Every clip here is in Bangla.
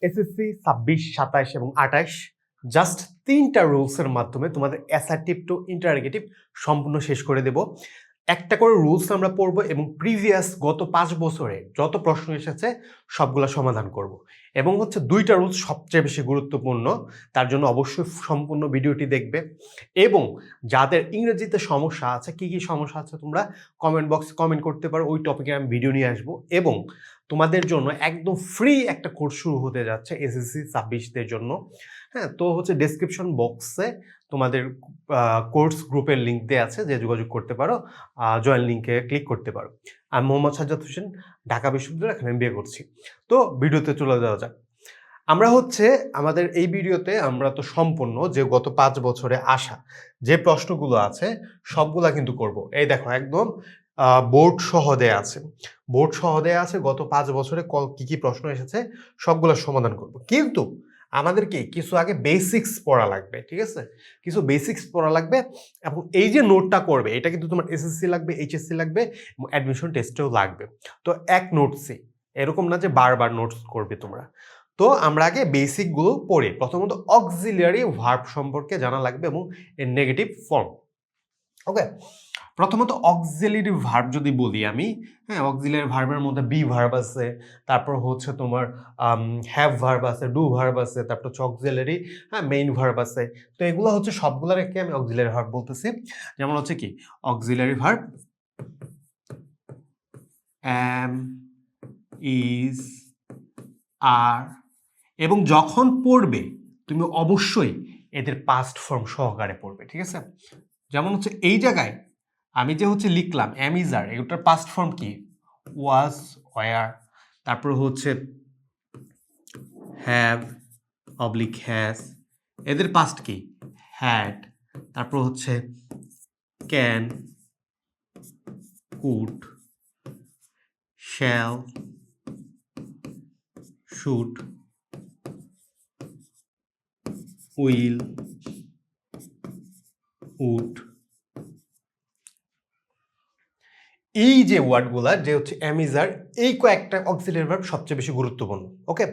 এসএসসি 26, 27 এবং 28 জাস্ট 3টা রুলসের মাধ্যমে তোমাদের অ্যাসার্টিভ টু ইন্টারোগেটিভ সম্পূর্ণ শেষ করে দেব। একটা করে রুলস আমরা পড়বো এবং প্রিভিয়াস গত 5 বছরে যত প্রশ্ন এসেছে সবগুলো সমাধান করব। এবং হচ্ছে 2টা রুলস সবচেয়ে বেশি গুরুত্বপূর্ণ, তার জন্য অবশ্যই সম্পূর্ণ ভিডিওটি দেখবে। এবং যাদের ইংরেজিতে সমস্যা আছে, কি কি সমস্যা আছে তোমরা কমেন্ট বক্সে কমেন্ট করতে পারো, ওই টপিকে আমি ভিডিও নিয়ে আসবো। এবং তোমাদের জন্য একদম ফ্রি একটা কোর্স শুরু হতে যাচ্ছে এসএসসি 26দের জন্য। হ্যাঁ, তো হচ্ছে ডেসক্রিপশন বক্সে তোমাদের কোর্স গ্রুপের লিঙ্ক দেওয়া আছে, যে যোগাযোগ করতে পারো, জয়েন লিঙ্কে ক্লিক করতে পারো। আমি মোহাম্মদ সাজ্জাদ হোসেন, ঢাকা বিশ্ববিদ্যালয়, এখানে MBA করছি। তো ভিডিওতে চলে যাওয়া যাক। আমরা হচ্ছে আমাদের এই ভিডিওতে আমরা তো সম্পূর্ণ যে গত 5 বছরে আসা যে প্রশ্নগুলো আছে সবগুলা কিন্তু করব। এই দেখো একদম বোর্ড সহ দেয়া আছে, বোর্ড সহ দেয়া আছে গত 5 বছরে কি কি প্রশ্ন এসেছে সবগুলো সমাধান করব। কিন্তু আমাদেরকে কিছু আগে বেসিক্স পড়া লাগবে, ঠিক আছে? কিছু বেসিক্স পড়া লাগবে। এবং এই যে নোটটা করবে এটা কিন্তু তোমার এসএসসি লাগবে, এইচএসসি লাগবে এবং অ্যাডমিশন টেস্টেও লাগবে। তো এক নোটসে, এরকম না যে বারবার নোটস করবে তোমরা। তো আমরা আগে বেসিকগুলো পড়ি। প্রথমত অক্সিলিয়ারি ভার্ব সম্পর্কে জানা লাগবে এবং এর নেগেটিভ ফর্ম। ওকে, প্রথমত অক্সিলিয়ারি ভার্ব যদি বলি আমি, হ্যাঁ, অক্সিলিয়ারি ভার্বের মধ্যে বি ভার্ব আছে, তারপর হচ্ছে তোমার হ্যাভ ভার্ব আছে, ডু ভার্ব আছে, তারপর হচ্ছে অক্সিলিয়ারি, হ্যাঁ, মেইন ভার্ব আছে। তো এগুলো হচ্ছে সবগুলোর একে আমি অক্সিলিয়ারি ভার্ব বলতেছি। যেমন হচ্ছে কি auxiliary verb am, is, are, এবং যখন পড়বে তুমি অবশ্যই এদের পাস্ট ফর্ম সহকারে পড়বে, ঠিক আছে? যেমন হচ্ছে এই জায়গায় আমি যে হচ্ছে লিখলাম am, is, are, এটার পাস্ট ফর্ম কি? was, were, তারপর হচ্ছে have, oblique has, এদের পাস্ট কি? had, তারপর হচ্ছে can, could, shall, should, will, would। এই যে ওয়ার্ডগুলা যে হচ্ছে am, is, are, এই কয়েকটা অক্সিলিয়ারি ভার্ব সবচেয়ে বেশি গুরুত্বপূর্ণ। ওকে,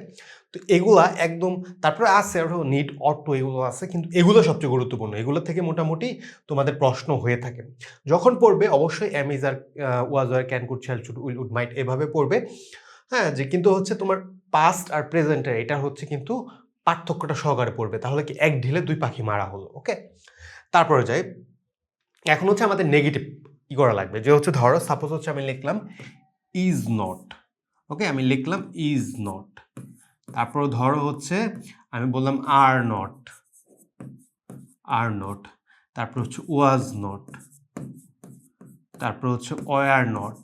তো এগুলা একদম, তারপরে আছে আরো নিড, অট টু, এগুলো আছে, কিন্তু এগুলো সবচেয়ে গুরুত্বপূর্ণ। এগুলো থেকে মোটামুটি তোমাদের প্রশ্ন হয়ে থাকে। যখন পড়বে অবশ্যই am, is, are, was, were, can, could, shall, should, will, would, might এভাবে পড়বে। হ্যাঁ, যে কিন্তু হচ্ছে তোমার পাস্ট আর প্রেজেন্টের এটা হচ্ছে কিন্তু পার্থক্যটা সহকারে পড়বে, তাহলে কি এক ঢিলে দুই পাখি মারা হলো। ওকে, তারপরে যাই, এখন হচ্ছে আমাদের নেগেটিভ কি করা লাগবে, যে হচ্ছে ধরো সাপোজ হচ্ছে আমি লিখলাম ইজ নট। ওকে, আমি লিখলাম ইজ নট, তারপর ধরো হচ্ছে আমি বললাম আর নট, আর নট, তারপর হচ্ছে ওয়াজ নট, তারপর হচ্ছে ওয়ার নট,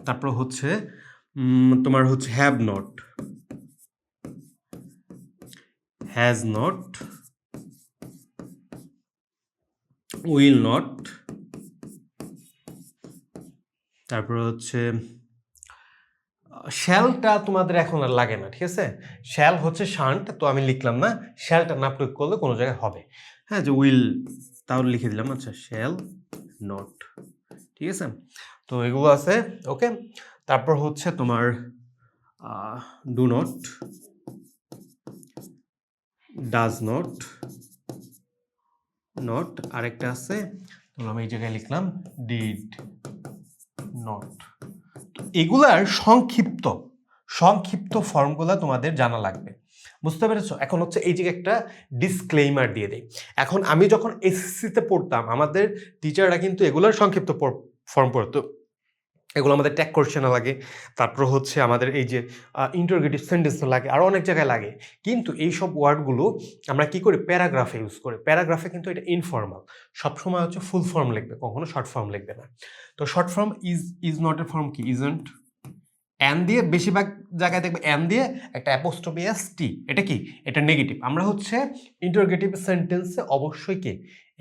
তারপর হচ্ছে তোমার হচ্ছে have not, has not, will not, তারপর হচ্ছে শ্যালটা তোমাদের এখন আর লাগে না, ঠিক আছে? শ্যাল হচ্ছে শান্ট, তো আমি লিখলাম না, শ্যালটা না প্রয়োগ করলে কোনো জায়গায় হবে। হ্যাঁ, যে উইল তাহলে লিখে দিলাম, আচ্ছা শ্যাল নট, ঠিক আছে? তো এগুলো আছে। ওকে, তারপর হচ্ছে তোমার do not, does not, not, আরেকটা আছে আমি এই জায়গায় লিখলাম ডিড নট। এগুলার সংক্ষিপ্ত সংক্ষিপ্ত ফর্মগুলো তোমাদের জানা লাগবে, বুঝতে পেরেছো? এখন হচ্ছে এই যে একটা ডিসক্লেইমার দিয়ে দেই। এখন আমি যখন এসএসসিতে পড়তাম আমাদের টিচাররা কিন্তু এগুলোর সংক্ষিপ্ত ফর্ম পড়তো, এগুলো আমাদের ট্যাগ কোশ্চেনে লাগে, তারপর হচ্ছে আমাদের এই যে ইন্টারোগেটিভ সেন্টেন্স লাগে, আর অনেক জায়গায় লাগে। কিন্তু এই সব ওয়ার্ডগুলো আমরা কি করি, প্যারাগ্রাফে ইউজ করি। প্যারাগ্রাফে কিন্তু এটা ইনফর্মাল, সবসময় হচ্ছে ফুল ফর্ম লিখবে, কখনো শর্ট ফর্ম লিখবে না। তো শর্ট ফর্ম ইজ নট এর ফর্ম কি? ইজন্ট। অ্যান দিয়ে বেশিরভাগ জায়গায় দেখবে, অ্যান দিয়ে একটা অ্যাপোস্ট্রফি এস টি, এটা কি? এটা নেগেটিভ। আমরা হচ্ছে ইন্টারোগেটিভ সেন্টেন্সে অবশ্যই কি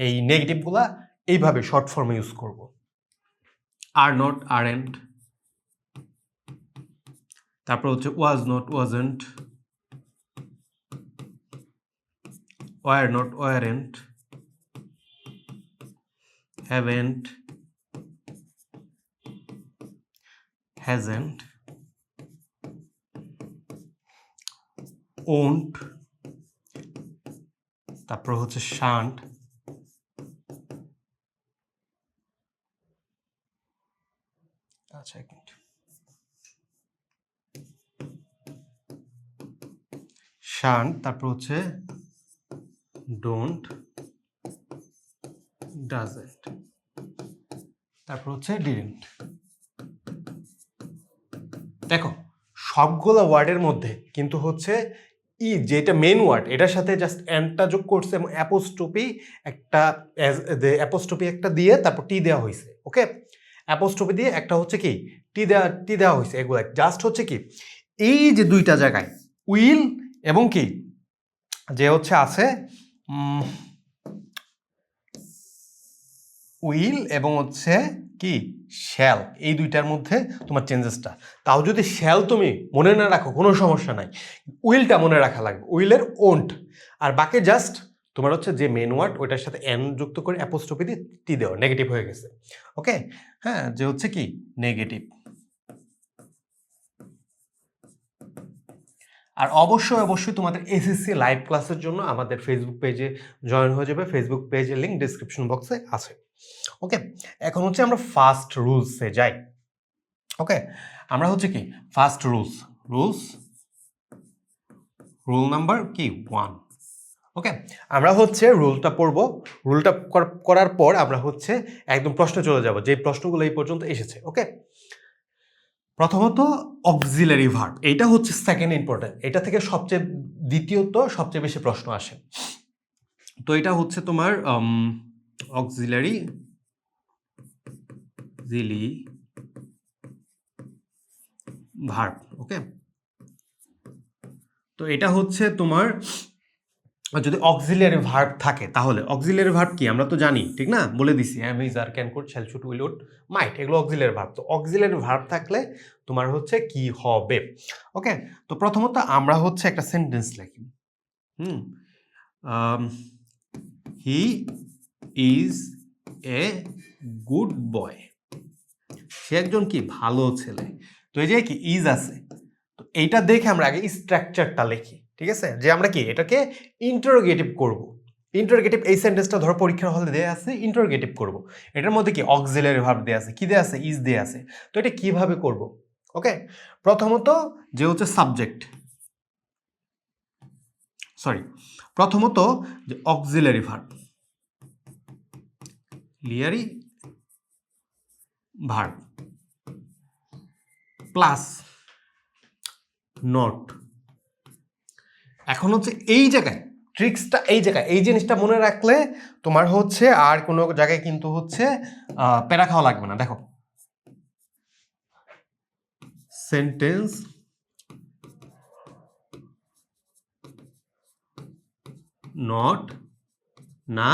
এই নেগেটিভগুলা এইভাবে শর্ট ফর্মে ইউজ করব। আর নট, আরএন্ট, তারপর হচ্ছে was not, wasn't, were not, warrant, haven't, hasn't, won't, তারপর হচ্ছে শান্ট, আচ্ছা এক মিনিট, শান্ট, তারপর হচ্ছে ডোন্ট, ডাজন্ট, তারপর হচ্ছে ডিডন্ট। দেখো সবগুলো ওয়ার্ডের মধ্যে কিন্তু হচ্ছে যেটা মেন ওয়ার্ড এটার সাথে জাস্ট এন্ডটা যোগ করছে এবং অ্যাপোস্ট্রফি একটা দিয়ে তারপর টি দেওয়া হয়েছে। ওকে, অ্যাপোস্ট্রফি দিয়ে একটা হচ্ছে কি টি দেওয়া হয়েছে। এগুলো জাস্ট হচ্ছে কি এই যে দুইটা জায়গায় উইল এবং কি যে হচ্ছে আছে উইল এবং হচ্ছে কি শ্যাল, এই দুইটার মধ্যে তোমার চেঞ্জেসটা। তাও যদি শ্যাল তুমি মনে না রাখো কোনো সমস্যা নাই, উইলটা মনে রাখা লাগবে, উইলের ওন্ট, আর বাকি জাস্ট তোমার হচ্ছে যে মেন ওয়ার্ড ওইটার সাথে এন যুক্ত করে অ্যাপোস্ট্রফি দিয়ে টি দেওয়া, নেগেটিভ হয়ে গেছে। ওকে, হ্যাঁ, যে হচ্ছে কি নেগেটিভ। আর অবশ্যই তোমাদের এসএসসি লাইভ ক্লাসের জন্য আমাদের ফেসবুক পেজে জয়েন হয়ে যাবে, ফেসবুক পেজের লিঙ্ক ডিসক্রিপশন বক্সে আছে। ওকে, এখন হচ্ছে আমরা ফার্স্ট রুলসে যাই। ওকে, আমরা হচ্ছে কি ফার্স্ট রুল নাম্বার কি 1। ওকে, আমরা হচ্ছে রুলটা পড়বো, রুলটা করার পর আমরা হচ্ছে একদম প্রশ্নে চলে যাব, যে প্রশ্নগুলো এই পর্যন্ত এসেছে। ওকে, প্রথমত অক্সিলারি ভার্ব, এইটা হচ্ছে সেকেন্ড ইম্পর্টেন্ট, এটা থেকে দ্বিতীয়ত সবচেয়ে বেশি প্রশ্ন আসে। তো এটা হচ্ছে তোমার অক্সিলারি ভার্ব। ওকে, তো এটা হচ্ছে তোমার যদি অক্সিলারি ভার্ব থাকে তাহলে অক্সিলারি ভার্ব কি আমরা তো জানি, ঠিক না, বলে দিছি am, is, are, can, could, shall, should, will, would, might, এগুলো অক্সিলারি ভার্ব। তো অক্সিলারি ভার্ব থাকলে তোমার হচ্ছে কি হবে। ওকে, তো প্রথমত আমরা হচ্ছে একটা সেন্টেন্স লিখি। হি ইজ এ গুড বয়, সে একজন কি ভালো ছেলে। তো এই যে কি ইজ আছে, তো এইটা দেখে আমরা আগে স্ট্রাকচারটা লিখি, ঠিক আছে, যে আমরা কি এটাকে ইন্টারোগেটিভ করব। ইন্টারোগেটিভ এই সেন্টেন্সটা ধরো পরীক্ষার হলে দেয়া আছে, ইন্টারোগেটিভ করব। এটার মধ্যে কি অক্সিলারি ভার্ব দেয়া আছে, কি দেয়া আছে, ইজ দেয়া আছে। তো এটা কিভাবে করব। ওকে, প্রথমত যে হচ্ছে সাবজেক্ট, প্রথমত যে অক্সিলারি ভার্ব, প্লাস নট। এখন হচ্ছে এই জায়গায় ট্রিক্সটা, এই জায়গায় এই জিনিসটা মনে রাখলে তোমার হচ্ছে আর কোনো জায়গায় কিন্তু হচ্ছে প্যারা খাওয়া লাগবে না। দেখো, সেন্টেন্স নট না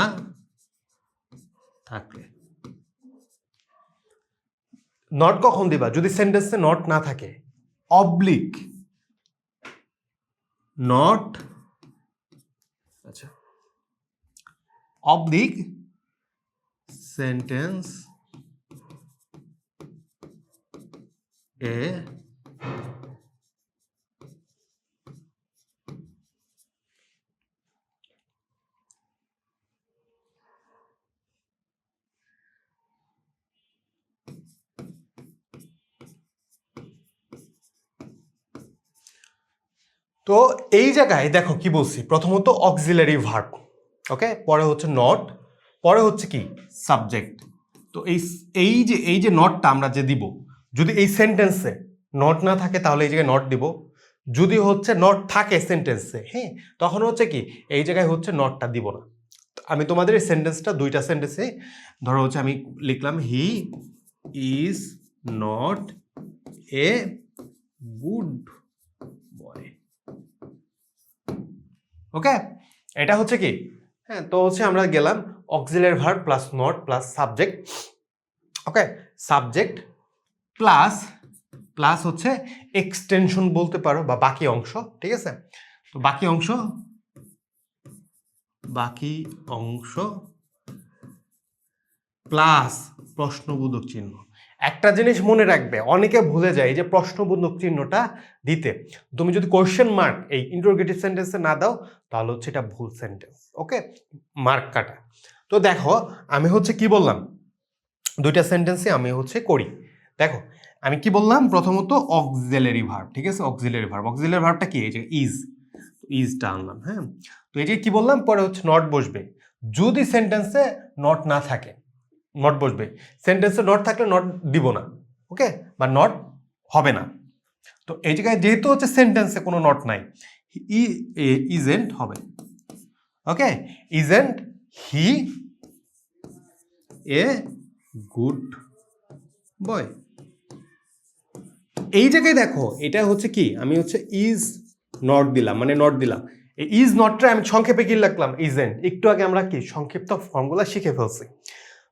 থাকলে, নট কখন দিবা যদি সেন্টেন্সে নট না থাকে, অবলিক নট, আচ্ছা, অবলিক সেন্টেন্স এ তো এই জায়গায় দেখো কি বলছি, প্রথমত অক্সিলারি ভার্ব, ওকে, পরে হচ্ছে নট, পরে হচ্ছে কি সাবজেক্ট। তো এই যে নটটা আমরা যে দিব, যদি এই সেন্টেন্সে নট না থাকে তাহলে এই জায়গায় নট দিব, যদি হচ্ছে নট থাকে সেন্টেন্সে, হ্যাঁ, তখন হচ্ছে কি এই জায়গায় হচ্ছে নটটা দিব না। আমি তোমাদের এই সেন্টেন্সটা দুইটা সেন্টেন্সে ধরো হচ্ছে আমি লিখলাম he is not a good boy. Okay, এটা হচ্ছে কি, হ্যাঁ, তো হচ্ছে আমরা গেলাম auxiliary verb plus not plus subject. Okay, subject plus হচ্ছে এক্সটেনশন বলতে পারো বা বাকি অংশ, ঠিক আছে। তো বাকি অংশ প্লাস প্রশ্নবোধক চিহ্ন। একটা জিনিস মনে রাখবে, অনেকে ভুলে যায় এই যে প্রশ্নবোধক চিহ্নটা দিতে। তুমি যদি কোশ্চেন মার্ক এই ইন্টারোগেটিভ সেন্টেন্সে না দাও তাহলে হচ্ছে এটা ভুল সেন্টেন্স। ওকে, মার্ক কাটা। তো দেখো আমি হচ্ছে কি বললাম, দুইটা সেন্টেন্সে আমি হচ্ছে করি। দেখো আমি কি বললাম, প্রথমত অক্সিলারি ভার্ব, ঠিক আছে, অক্সিলারি ভার্ব। অক্সিলারি ভার্বটা কি, এই যে ইজটা আনলাম। হ্যাঁ, তো এই যে কি বললাম, পরে হচ্ছে নট বসবে যদি সেন্টেন্সে নট না থাকে, নট বসবে। সেন্টেন্সে নট থাকলে নট দিব না, ওকে, বা নট হবে না। তো এই জায়গায় যেহেতু হচ্ছে সেন্টেন্সে কোনো নট নাই, ইজেন্ট হবে। Okay, isn't he a good boy. এই জায়গায় দেখো এটা হচ্ছে কি, আমি হচ্ছে ইজ নট দিলাম, মানে নট দিলাম। এই ইজ নটটা আমি সংক্ষেপে কি লিখলাম, ইজেন্ট। একটু আগে আমরা কি সংক্ষিপ্ত ফর্মগুলো শিখে ফেলছি।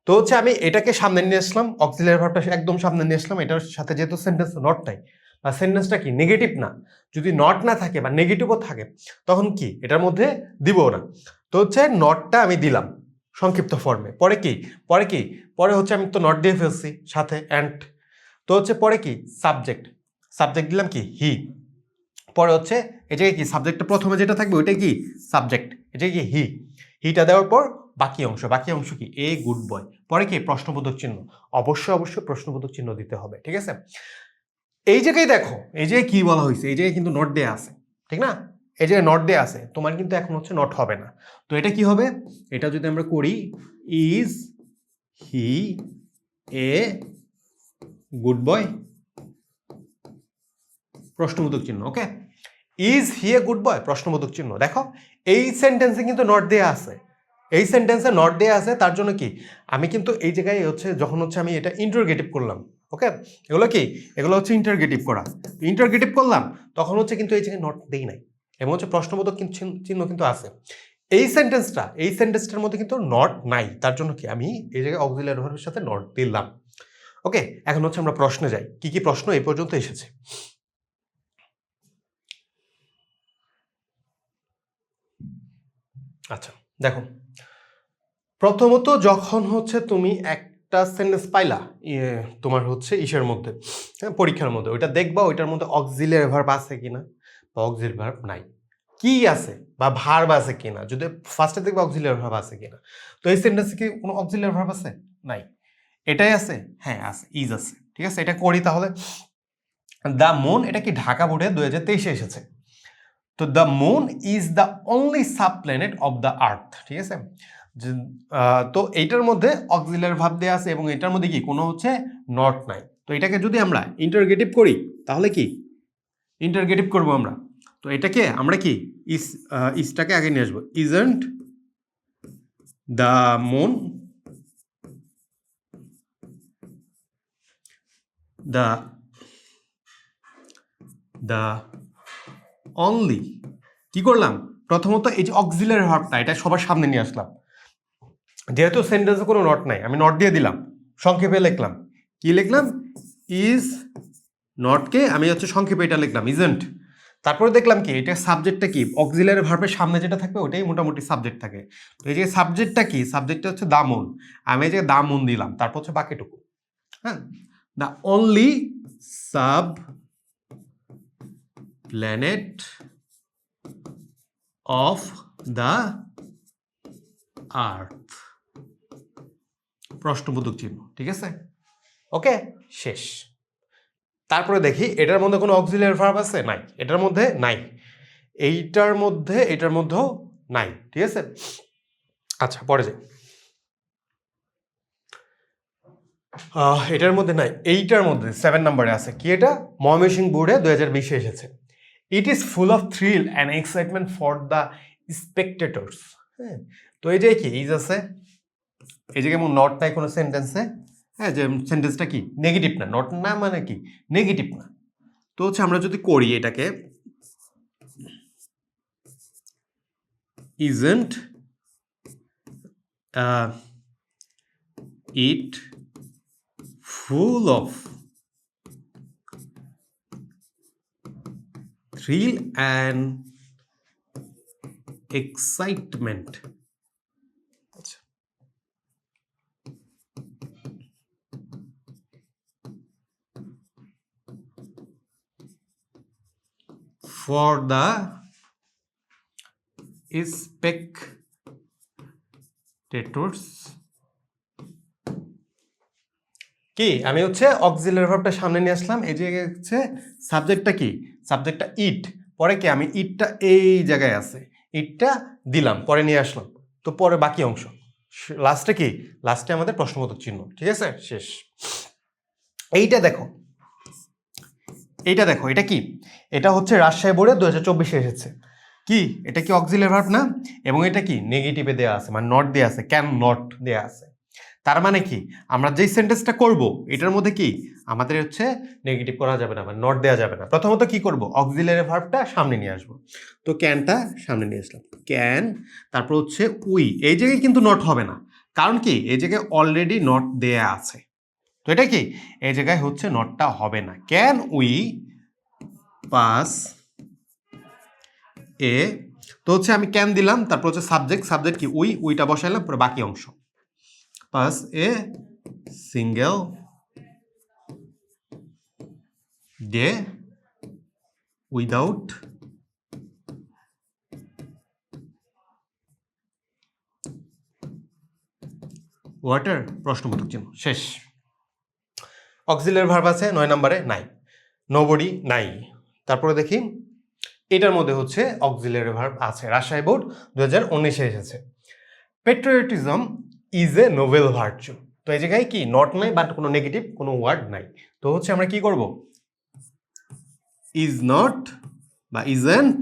তো হচ্ছে আমি এটাকে সামনে নিয়ে আসলাম, অক্সিলারি ভার্বটা একদম সামনে নিয়ে আসলাম। এটার সাথে যেহেতু সেন্টেন্স নট নাই বা সেন্টেন্সটা কি নেগেটিভ না, যদি নট না থাকে বা নেগেটিভও থাকে তখন কি এটার মধ্যে দিব না। তো হচ্ছে নটটা আমি দিলাম সংক্ষিপ্ত ফর্মে। পরে কি, পরে হচ্ছে আমি তো নট দিয়ে ফেলছি সাথে অ্যান্ড। তো হচ্ছে পরে কি সাবজেক্ট দিলাম কি হি। পরে হচ্ছে এই জায়গায় কি সাবজেক্টটা প্রথমে যেটা থাকবে ওইটাই কি সাবজেক্ট, এটা কি হিটা দেওয়ার পর বাকি অংশ কি এ গুড বয়। পরে কি প্রশ্নবোধক চিহ্ন, অবশ্যই প্রশ্নবোধক চিহ্ন দিতে হবে, ঠিক আছে। এই জায়গায় দেখো, এই জায়গায় কি বলা হয়েছে, এই জায়গায় কিন্তু নট দেয়া আছে, ঠিক না, এই জায়গায় নট দেয়া আছে, তোমার কিন্তু এখন হচ্ছে নট হবে না। তো এটা কি হবে, এটা যদি আমরা করি ইজ হি এ গুড বয়, প্রশ্নবোধক চিহ্ন। ওকে, ইজ হি এ গুড বয়, প্রশ্নবোধক চিহ্ন। দেখো এই সেন্টেন্সে কিন্তু নট দেয়া আছে, এই সেন্টেন্সে নট দেয়া আছে, তার জন্য কি আমি কিন্তু এই জায়গায় হচ্ছে যখন হচ্ছে আমি এটা ইন্টারোগেটিভ করলাম, ওকে, এগুলো হচ্ছে ইন্টারোগেটিভ করা। ইন্টারোগেটিভ করলাম তখন হচ্ছে কিন্তু এই জায়গায় নট দেই নাই, এবং হচ্ছে প্রশ্নবোধক চিহ্ন কিন্তু আছে। এই সেন্টেন্সটার মধ্যে কিন্তু নট নাই, তার জন্য কি আমি এই জায়গায় অক্সিলারি ভার্বের সাথে নট দিলাম। ওকে, এখন হচ্ছে আমরা প্রশ্নে যাই, কি কি প্রশ্ন এই পর্যন্ত এসেছে। আচ্ছা দেখো, প্রথমত যখন হচ্ছে তুমি একটা সেন্টেন্স পাইলা তোমার হচ্ছে ইসের মধ্যে, পরীক্ষার মধ্যে, ওইটা দেখবা ওইটার মধ্যে অক্সিলারি ভার্ব আছে কিনা বা অক্সিলারি ভার্ব নাই, কি আছে বা ভার্ব আছে কিনা। যদি ফার্স্টে দেখবা অক্সিলারি ভার্ব আছে কিনা, তো এই সেন্টেন্সে কি কোনো অক্সিলারি ভার্ব আছে, নাই। এটাই আছে, হ্যাঁ আছে, ইজ আছে, ঠিক আছে। এটা করি তাহলে, দ্য মুন, এটা কি ঢাকা বোর্ডে 2023-এ এসেছে। তো the moon is the only sub planet of the earth, ঠিক আছে। তো এইটার মধ্যে অক্সিলারি ভার্ব দেয়া আছে এবং এটার মধ্যে কি কোনো হচ্ছে নট নাই। তো এটাকে যদি আমরা ইন্টারোগেটিভ করি তাহলে কি ইন্টারোগেটিভ করব আমরা। তো এটাকে আমরা কি ইজটাকে আগে নিয়ে আসবো, isn't the moon the only, কি করলাম, প্রথমত এই যে অক্সিলারি ভার্বটা এটা সবার সামনে নিয়ে আসলাম। যেহেতু সেন্টেন্সে কোনো নট নাই, আমি নট দিয়ে দিলাম, সংক্ষেপে লিখলাম, কি লিখলাম, ইজ, নটকে আমি হচ্ছে সংক্ষেপে এটা লিখলাম ইজেন্ট। তারপরে দেখলাম কি এটা সাবজেক্টটা কি, অক্সিলারি ভার্বের সামনে যেটা থাকবে ওটাই মোটামুটি সাবজেক্ট থাকে। তো এই যে সাবজেক্টটা কি, সাবজেক্টটা হচ্ছে দামুন, আমি এই যে দামুন দিলাম, তারপর হচ্ছে বাকিটুকু, হ্যাঁ, the only sub planet of the earth, প্রশ্নবোধক চিহ্ন, ঠিক আছে। ওকে, শেষ। তারপরে দেখি এটার মধ্যে কোনো অক্সিলারি ভার্ব আছে, নাই, এটার মধ্যে নাই, এটার মধ্যেও নাই, ঠিক আছে। আচ্ছা পরে যাই, এটার মধ্যে নাই, এইটার মধ্যে 7 নম্বরে আছে কি, এটা ময়মনসিংহ বোর্ডে 2020-এ এসেছে। It is full of thrill and excitement for the spectators. হ্যাঁ, তো এই যে কি ইজ আছে, এই যে কেমন নট নাই কোনো সেন্টেন্সে, হ্যাঁ, যে সেন্টেন্সটা কি নেগেটিভ না, নট না মানে কি নেগেটিভ না। তো হচ্ছে আমরা যদি করি এটাকে, isn't it full of thrill and excitement, আচ্ছা ফর দ্য স্পেকটেটরস কি আমি হচ্ছে অক্সিলারি ভার্বটা সামনে নিয়ে আসলাম, এই জায়গায় হচ্ছে সাবজেক্টটা কি, সাবজেক্টটা ইট, পরে কি আমি ইটটা এই জায়গায় আছে, ইটটা দিলাম পরে নিয়ে আসলাম, তো পরে বাকি অংশ লাস্টে কি, লাস্টে আমাদের প্রশ্নবোধক চিহ্ন। ঠিক আছে, শেষ। এইটা দেখো, এইটা দেখো, এটা কি, এটা হচ্ছে রাজশাহী বোর্ডে 2024 এসেছে। কি এটা কি অক্সিলারি ভার্ব না, এবং এটা কি নেগেটিভে দেওয়া আছে, মানে নট দেওয়া আছে, ক্যান নট দেওয়া আছে। তার মানে কি আমরা যেই সেন্টেন্সটা করব এটার মধ্যে কি আমাদের হচ্ছে নেগেটিভ করা যাবে না, মানে নট দেওয়া যাবে না। প্রথমত কি করব, অক্সিলারি ভার্বটা সামনে নিয়ে আসবো, তো ক্যানটা সামনে নিয়ে আসলাম, ক্যান, তারপর হচ্ছে উই, এই জায়গায় কিন্তু নট হবে না, কারণ কি এই জায়গায় অলরেডি নট দেয়া আছে, তো এটা কি এই জায়গায় হচ্ছে নটটা হবে না। ক্যান উই পাস এ, তো হচ্ছে আমি ক্যান দিলাম, তারপর হচ্ছে সাবজেক্ট, সাবজেক্ট কি উই, উইটা বসাইলাম, পুরো বাকি অংশ pass a single day without water, প্রশ্নবোধক চিহ্ন, শেষ। অক্সিলারি ভার্ব আছে 9 নম্বরে, নাই, নোবডি নাই। তারপরে দেখি এটার মধ্যে হচ্ছে অক্সিলারি ভার্ব আছে, রাজশাহী বোর্ড 2019 এসেছে। Patriotism is a Nobel virtue, তো এই জায়গায় কি নট নাই, বাট কোনো নেগেটিভ কোনো ওয়ার্ড নাই, তো হচ্ছে আমরা কি করব, ইজ নট বা ইজেন্ট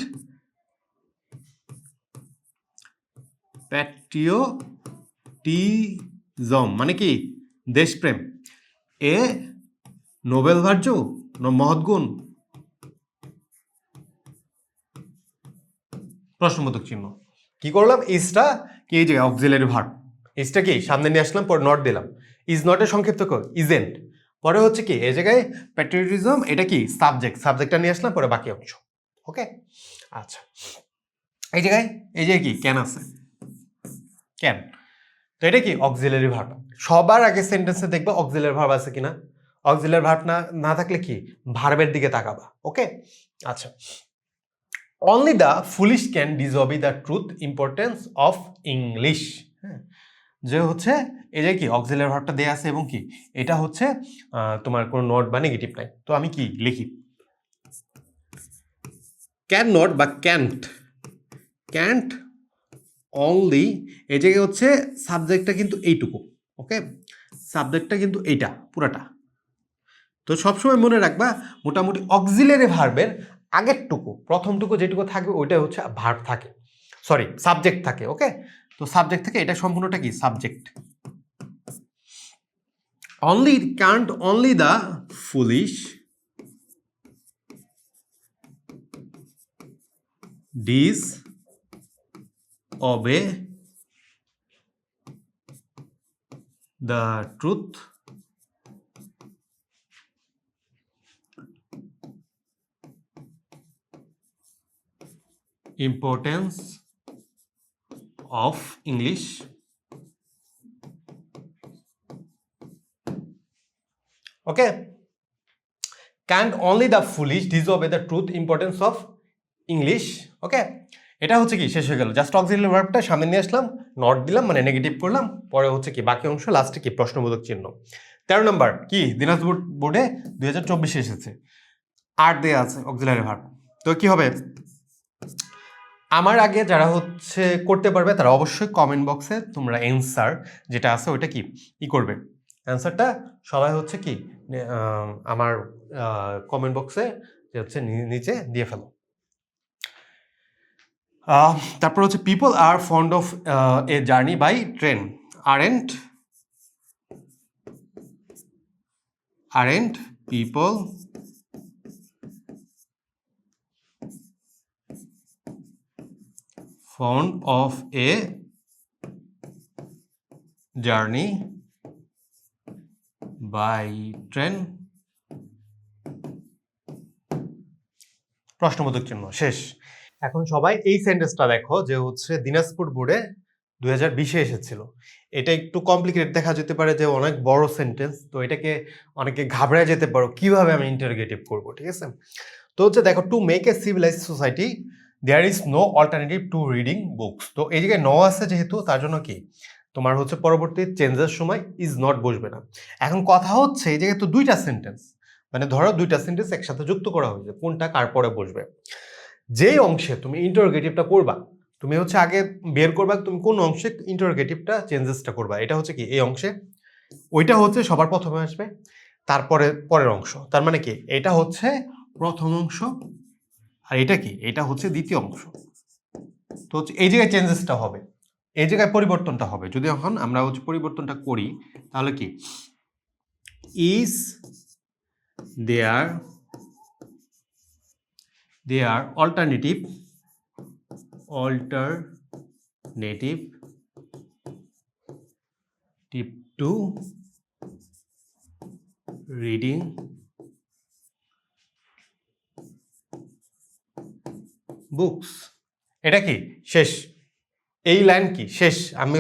প্যাট্রিয়টিজম মানে কি দেশপ্রেম, এ নোবেল ভার্চু মহৎ গুণ, প্রশ্নবোধক চিহ্ন। কি করলাম, ইজটা কি এই জায়গায় অক্সিলারি ভার্ব, ইজটা কি সামনে নিয়ে আসলাম, পরে নট দিলাম, ইজ নটের সংক্ষিপ্ত কর ইজেন্ট, পরে হচ্ছে কি এই জায়গায় প্যাট্রিয়টিজম, এটা কি সাবজেক্ট, সাবজেক্টটা নিয়ে আসলাম, পরে বাকি অংশ। ওকে, আচ্ছা এই জায়গায় কি ক্যান আছে, ক্যান, তো এটা কি অক্সিলারি ভার্ব। সবার আগে সেন্টেন্সে দেখবা অক্সিলারি ভার্ব আছে কিনা, অক্সিলারি ভার্ব না থাকলে কি ভার্বের দিকে তাকাবা। ওকে, আচ্ছা, only the foolish can disobey the truth importance of English, হ্যাঁ, যে হচ্ছে এই যে কি অক্সিলারি ভার্বটা দেয়া আছে, এবং কি এটা হচ্ছে তোমার কোনো নট বা নেগেটিভ নাই, তো আমি কি লিখি, ক্যান নট বা ক্যান্ট, ক্যান্ট অনলি, এই জায়গায় হচ্ছে সাবজেক্টটা কিন্তু এইটুকু, ওকে, সাবজেক্টটা কিন্তু এইটা পুরাটা, তো সবসময় মনে রাখবা মোটামুটি অক্সিলারি ভার্বের আগেরটুকু, প্রথমটুকু যেটুকু থাকবে ওইটাই হচ্ছে ভার্ব থাকে, সরি সাবজেক্ট থাকে। ওকে, তো সাবজেক্ট থেকে এটা সম্পূর্ণটা কি subject. Only can't only the foolish disobey the truth importance of English okay, can't only the foolish disobey the truth importance of English okay, এটা হচ্ছে কি শেষ হয়ে গেল, জাস্ট অক্সিলারি ভার্বটা সামনে নিয়ে আসলাম, নট দিলাম মানে নেগেটিভ করলাম, পরে হচ্ছে কি বাকি অংশ লাস্টে কি প্রশ্নবোধক চিহ্ন। 13 নম্বর কি দিনাজপুর বোর্ডে 2024 এসেছে, 8 দেয়া আছে অক্সিলারি ভার্ব, তো কি হবে, আমার আগে যারা হচ্ছে করতে পারবে তারা অবশ্যই কমেন্ট বক্সে তোমরা অ্যান্সার যেটা আছে ওইটা কি করবে, অ্যান্সারটা সবাই হচ্ছে কি আমার কমেন্ট বক্সে যে হচ্ছে নিচে দিয়ে ফেলো। তারপর হচ্ছে people are fond of a journey by train, aren't people fond of a journey by train, প্রশ্নবোধক চিহ্ন, শেষ। এখন সবাই এই সেন্টেন্সটা দেখো যে হচ্ছে দিনাজপুর বোর্ডে 2020 এসেছিল, এটা একটু কমপ্লিকেটেড দেখা যেতে পারে যে অনেক বড় সেন্টেন্স, তো এটাকে অনেকে ঘাবড়ে যেতে পারো কিভাবে আমি ইন্টারোগেটিভ করব, ঠিক আছে। তো হচ্ছে দেখো, to make a civilise society there is no alternative to reading books. তো এই জায়গায় ন আছে যেহেতু, তার জন্য কি তোমার হচ্ছে পরবর্তী চেঞ্জের সময় ইজ নট বসবে না। এখন কথা হচ্ছে এই জায়গায় তো দুইটা সেন্টেন্স, মানে ধরো দুইটা সেন্টেন্স একসাথে যুক্ত করা হয়েছে, কোনটা কার পরে বসবে। যেই অংশে তুমি ইন্টারোগেটিভটা করবা, তুমি হচ্ছে আগে বের করবা তুমি কোন অংশে ইন্টারোগেটিভটা চেঞ্জেসটা করবা। এটা হচ্ছে কি এই অংশে, ওইটা হচ্ছে সবার প্রথমে আসবে, তারপরে পরের অংশ। তার মানে কি এটা হচ্ছে প্রথম অংশ, আর এটা কি এটা হচ্ছে দ্বিতীয় অংশ। তো হচ্ছে এই জায়গায় চেঞ্জেসটা হবে, এই জায়গায় পরিবর্তনটা হবে। যদি এখন আমরা হচ্ছে পরিবর্তনটা করি, তাহলে কি is there alternative to reading books. এটা কি শেষ, এই লাইন কি শেষ। আমি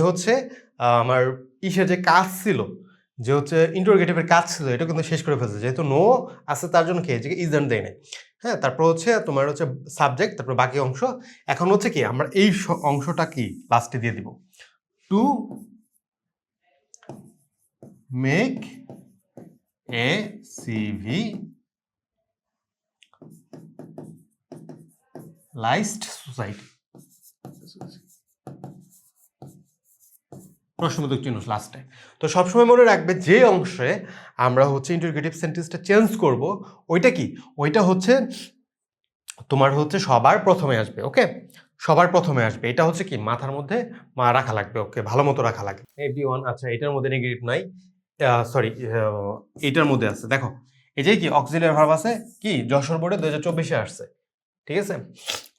হচ্ছে আমার ইসের যে কাজ ছিল, যে হচ্ছে ইন্টারোগেটিভের কাজ ছিল, এটা কিন্তু শেষ করে ফেলছে। যেহেতু নো আছে তার জন্য কি যে ইজেন্ট দেয় নাই। হ্যাঁ, তারপর হচ্ছে তোমার হচ্ছে সাবজেক্ট, তারপর বাকি অংশ। এখন হচ্ছে কি আমরা এই অংশটা কি লাস্টে দিয়ে দিব, to make a civilized society. প্রশ্নবোধক চিহ্ন লাস্টে। তো সবসময় মনে রাখবে যে অংশে আমরা হচ্ছে ইন্টারোগেটিভ সেন্টেন্সটা চেঞ্জ করব, ওইটা কি ওইটা হচ্ছে তোমার হচ্ছে সবার প্রথমে আসবে। ওকে, সবার প্রথমে আসবে, এটা হচ্ছে কি মাথার মধ্যে রাখা লাগবে। ওকে, ভালো মতো রাখা লাগবে। এভরিওয়ান, আচ্ছা এটার মধ্যে নেগেটিভ নাই, সরি এটার মধ্যে আছে। দেখো এই যে কি অক্সিলিয়ারি ভার্ব আছে কি যশোর বোর্ডে 2024-এ আসছে, ঠিক আছে।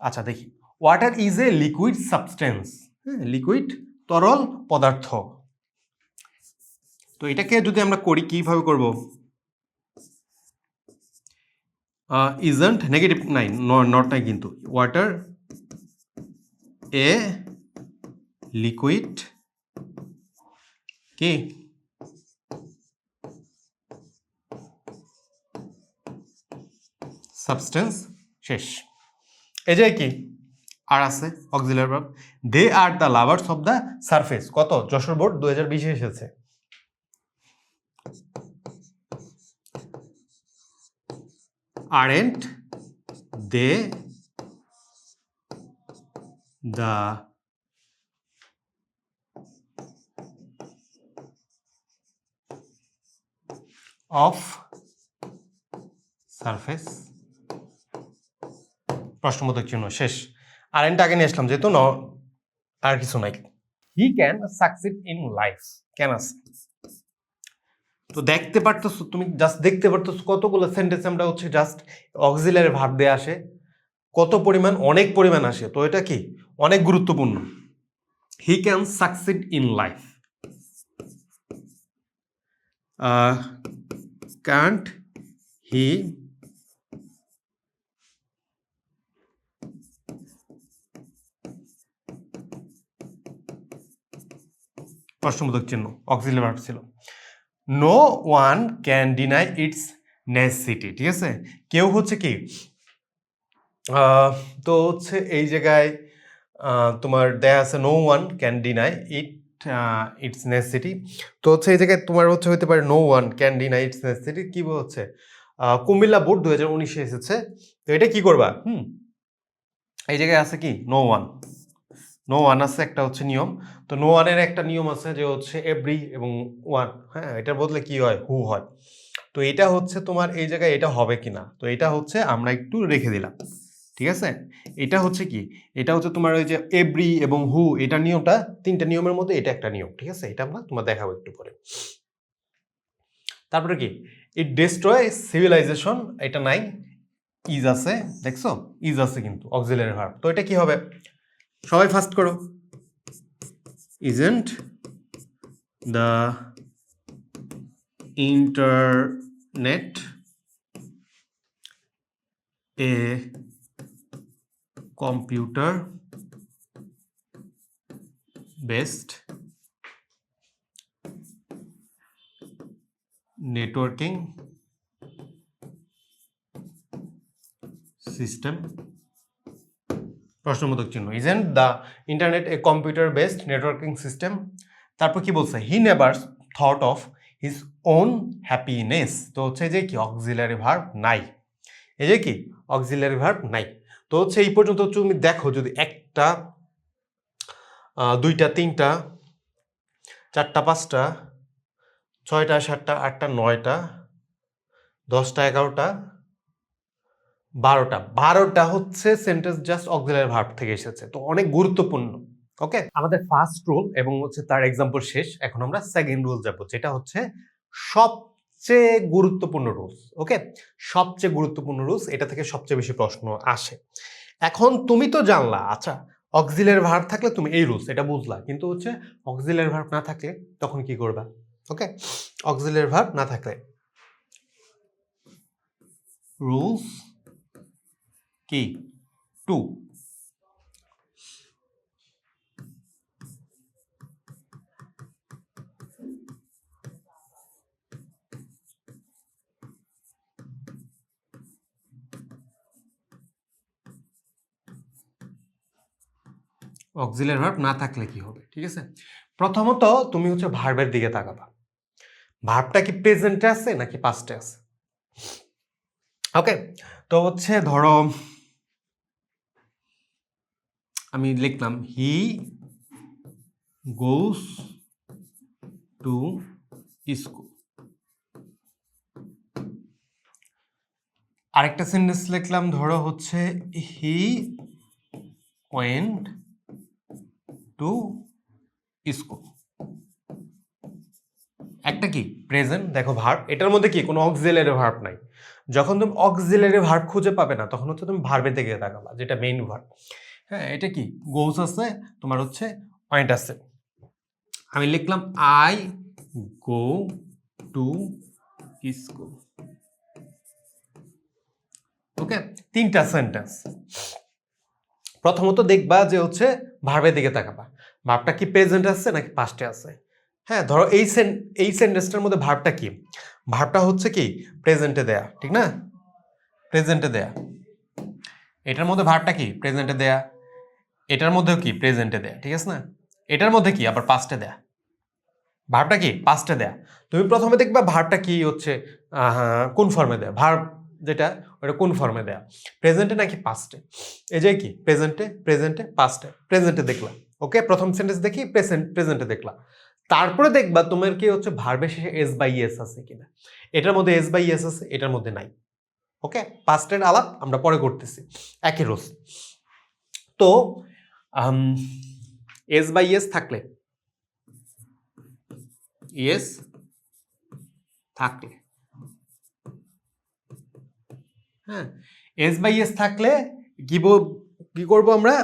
আচ্ছা দেখি, water is a liquid substance. হ্যাঁ, লিকুইড তরল পদার্থ। তো এটাকে যদি আমরা করি কিভাবে করব, ইজন্ট নেগেটিভ নাই, নট নাই কিন্তু, ওয়াটার এ লিকুইড কি সাবস্টেন্স, শেষ। এই যে কি আর আছে auxiliary verb, they are the lovers of the surface. কত যশোর বোর্ড 2020-এ এসেছে। Aren't they the of surface. প্রশ্নবোধক চিহ্ন, শেষ। আরেনটা আগে নিয়ে আসলাম যেহেতু আর কিছু নাই। হি can succeed in life, can আছে। তো দেখতে পারতেছো, তুমি জাস্ট দেখতে পারতেছো কতগুলো সেন্টেন্স আমরা হচ্ছে জাস্ট অক্সিলারি ভার্ব দিয়ে আসে, কত পরিমাণ, অনেক পরিমাণ আসে। তো এটা কি অনেক গুরুত্বপূর্ণ। He can succeed in life, can't he প্রশ্নবোধক চিহ্ন, অক্সিলারি ভার্ব ছিল। No one can deny its necessity, ঠিক আছে। কেউ হচ্ছে কি তো হচ্ছে এই জায়গায় তোমার দেয়া আছে no one can deny its necessity. তো হচ্ছে এই জায়গায় তোমার হচ্ছে হতে পারে no one can deny its necessity, কি হচ্ছে কুমিল্লা বোর্ড 2019-এ এসেছে। তো এটা কি করবা, এই জায়গায় আছে কি নো ওয়ান, নো ওয়ান আছে একটা হচ্ছে নিয়ম। তো নো ওয়ানের একটা নিয়ম আছে যে হচ্ছে এভরি এবং ওয়ান, হ্যাঁ এটার বদলে কি হয় হু হয়। তো এটা হচ্ছে তোমার এই জায়গায় এটা হবে কিনা, তো এটা হচ্ছে আমরা একটু রেখে দিলাম, ঠিক আছে। এটা হচ্ছে কি, এটা হচ্ছে তোমার ওই যে এভরি এবং হু, এটা নিয়মটা, তিনটা নিয়মের মধ্যে এটা একটা নিয়ম, ঠিক আছে। এটা আমরা তোমার দেখাবো একটু পরে। তারপরে কি ইট ডেস্ট্রয় সিভিলাইজেশন, এটা নাই, ইজ আছে, দেখছো ইজ আছে কিন্তু অক্সিলারি ভার্ব। তো এটা কি হবে, সবাই ফার্স্ট করো, isn't the internet a computer based networking system প্রশ্নবোধক চিহ্ন। Isn't the internet a computer based networking system. তারপর কি বলছে, হি never thought of his own happiness. তো হচ্ছে যে কি অক্সিলারি ভার্ব নাই, এই যে কি অক্সিলারি ভার্ব নাই। তো হচ্ছে এই পর্যন্ত তুমি দেখো, যদি একটা দুইটা তিনটা চারটা পাঁচটা ছয়টা সাতটা আটটা নয়টা 10টা 11টা 12টা হচ্ছে সেন্টেন্স জাস্ট অক্সিলারি ভার্ব থেকে এসেছে, তো অনেক গুরুত্বপূর্ণ। ওকে, আমাদের ফার্স্ট রুল এবং হচ্ছে তার এক্সাম্পল শেষ। এখন আমরা সেকেন্ড রুল যাব, যেটা হচ্ছে সবচেয়ে গুরুত্বপূর্ণ রুলস। ওকে, সবচেয়ে গুরুত্বপূর্ণ রুলস, এটা থেকে সবচেয়ে বেশি প্রশ্ন আসে। এখন তুমি তো জানলা, আচ্ছা অক্সিলারি ভার্ব থাকলে তুমি এই রুলস এটা বুঝলা, কিন্তু হচ্ছে অক্সিলারি ভার্ব না থাকলে তখন কি করবা? ওকে, অক্সিলারি ভার্ব না থাকলে রুলস কি 2, অক্সিলারি ভার্ব না থাকলে কি হবে, ঠিক আছে? প্রথমত তুমি হচ্ছে ভার্বের দিকে তাকাবা, ভার্বটা কি প্রেজেন্টে আছে নাকি পাস্টে আছে। ওকে, তো হচ্ছে ধরো আমি লিখলাম হি গোস টু স্কুল। আরেকটা সেন্টেন্স লিখলাম, ধরো হচ্ছে হি ওয়েন্ট টু স্কুল। একটা কি প্রেজেন্ট, দেখো ভার্ব, এটার মধ্যে কি কোনো অক্সিলারি ভার্ব নাই। যখন তুমি অক্সিলারি ভার্ব খুঁজে পাবে না, তখন হচ্ছে তুমি ভার্বের দিকে তাকাবা, যেটা মেইন ভার্ব। হ্যাঁ, এটা কি গোস আছে, তোমার হচ্ছে পয়েন্ট আছে। আমি লিখলাম আই গো টু স্কুল। ওকে, তিনটা সেন্টেন্স। প্রথমত দেখবা যে হচ্ছে ভার্বের দিকে তাকাবা, ভার্বটা কি প্রেজেন্ট আছে নাকি পাস্টে আছে। হ্যাঁ, ধরো এই সেন্টেন্সটার মধ্যে ভার্বটা কি, ভার্বটা হচ্ছে কি প্রেজেন্টে দেয়া, ঠিক না? প্রেজেন্টে দেয়া। এটার মধ্যে ভার্বটা কি প্রেজেন্টে দেয়া, এটার মধ্যেও কি প্রেজেন্টে দেয়া, ঠিক আছে না? এটার মধ্যে কি আবার পাস্টে দেয়া, ভার্বটা কি পাস্টে দেয়া। তুমি প্রথমে দেখবা ভার্বটা কি হচ্ছে কোন ফর্মে দেয়া, ভার্ব যেটা ওটা কোন ফর্মে দেয়া, প্রেজেন্টে নাকি পাস্টে। এই যে কি প্রেজেন্টে পাস্টে, প্রেজেন্টে দেখলাম। ওকে, প্রথম সেন্টেন্স দেখি প্রেজেন্টে দেখলাম। তারপরে দেখবা তোমার কি হচ্ছে ভার্বের শেষে এস বাই এস আছে কিনা। এটার মধ্যে এস বাই এস আছে, এটার মধ্যে নাই। ওকে, পাস্টের আলাপ আমরা পরে করতেছি, একই রোজ। তো এস বাই এস থাকলে, এস থাকলে, হ্যাঁ এস বাই এস থাকলে কি করবো আমরা,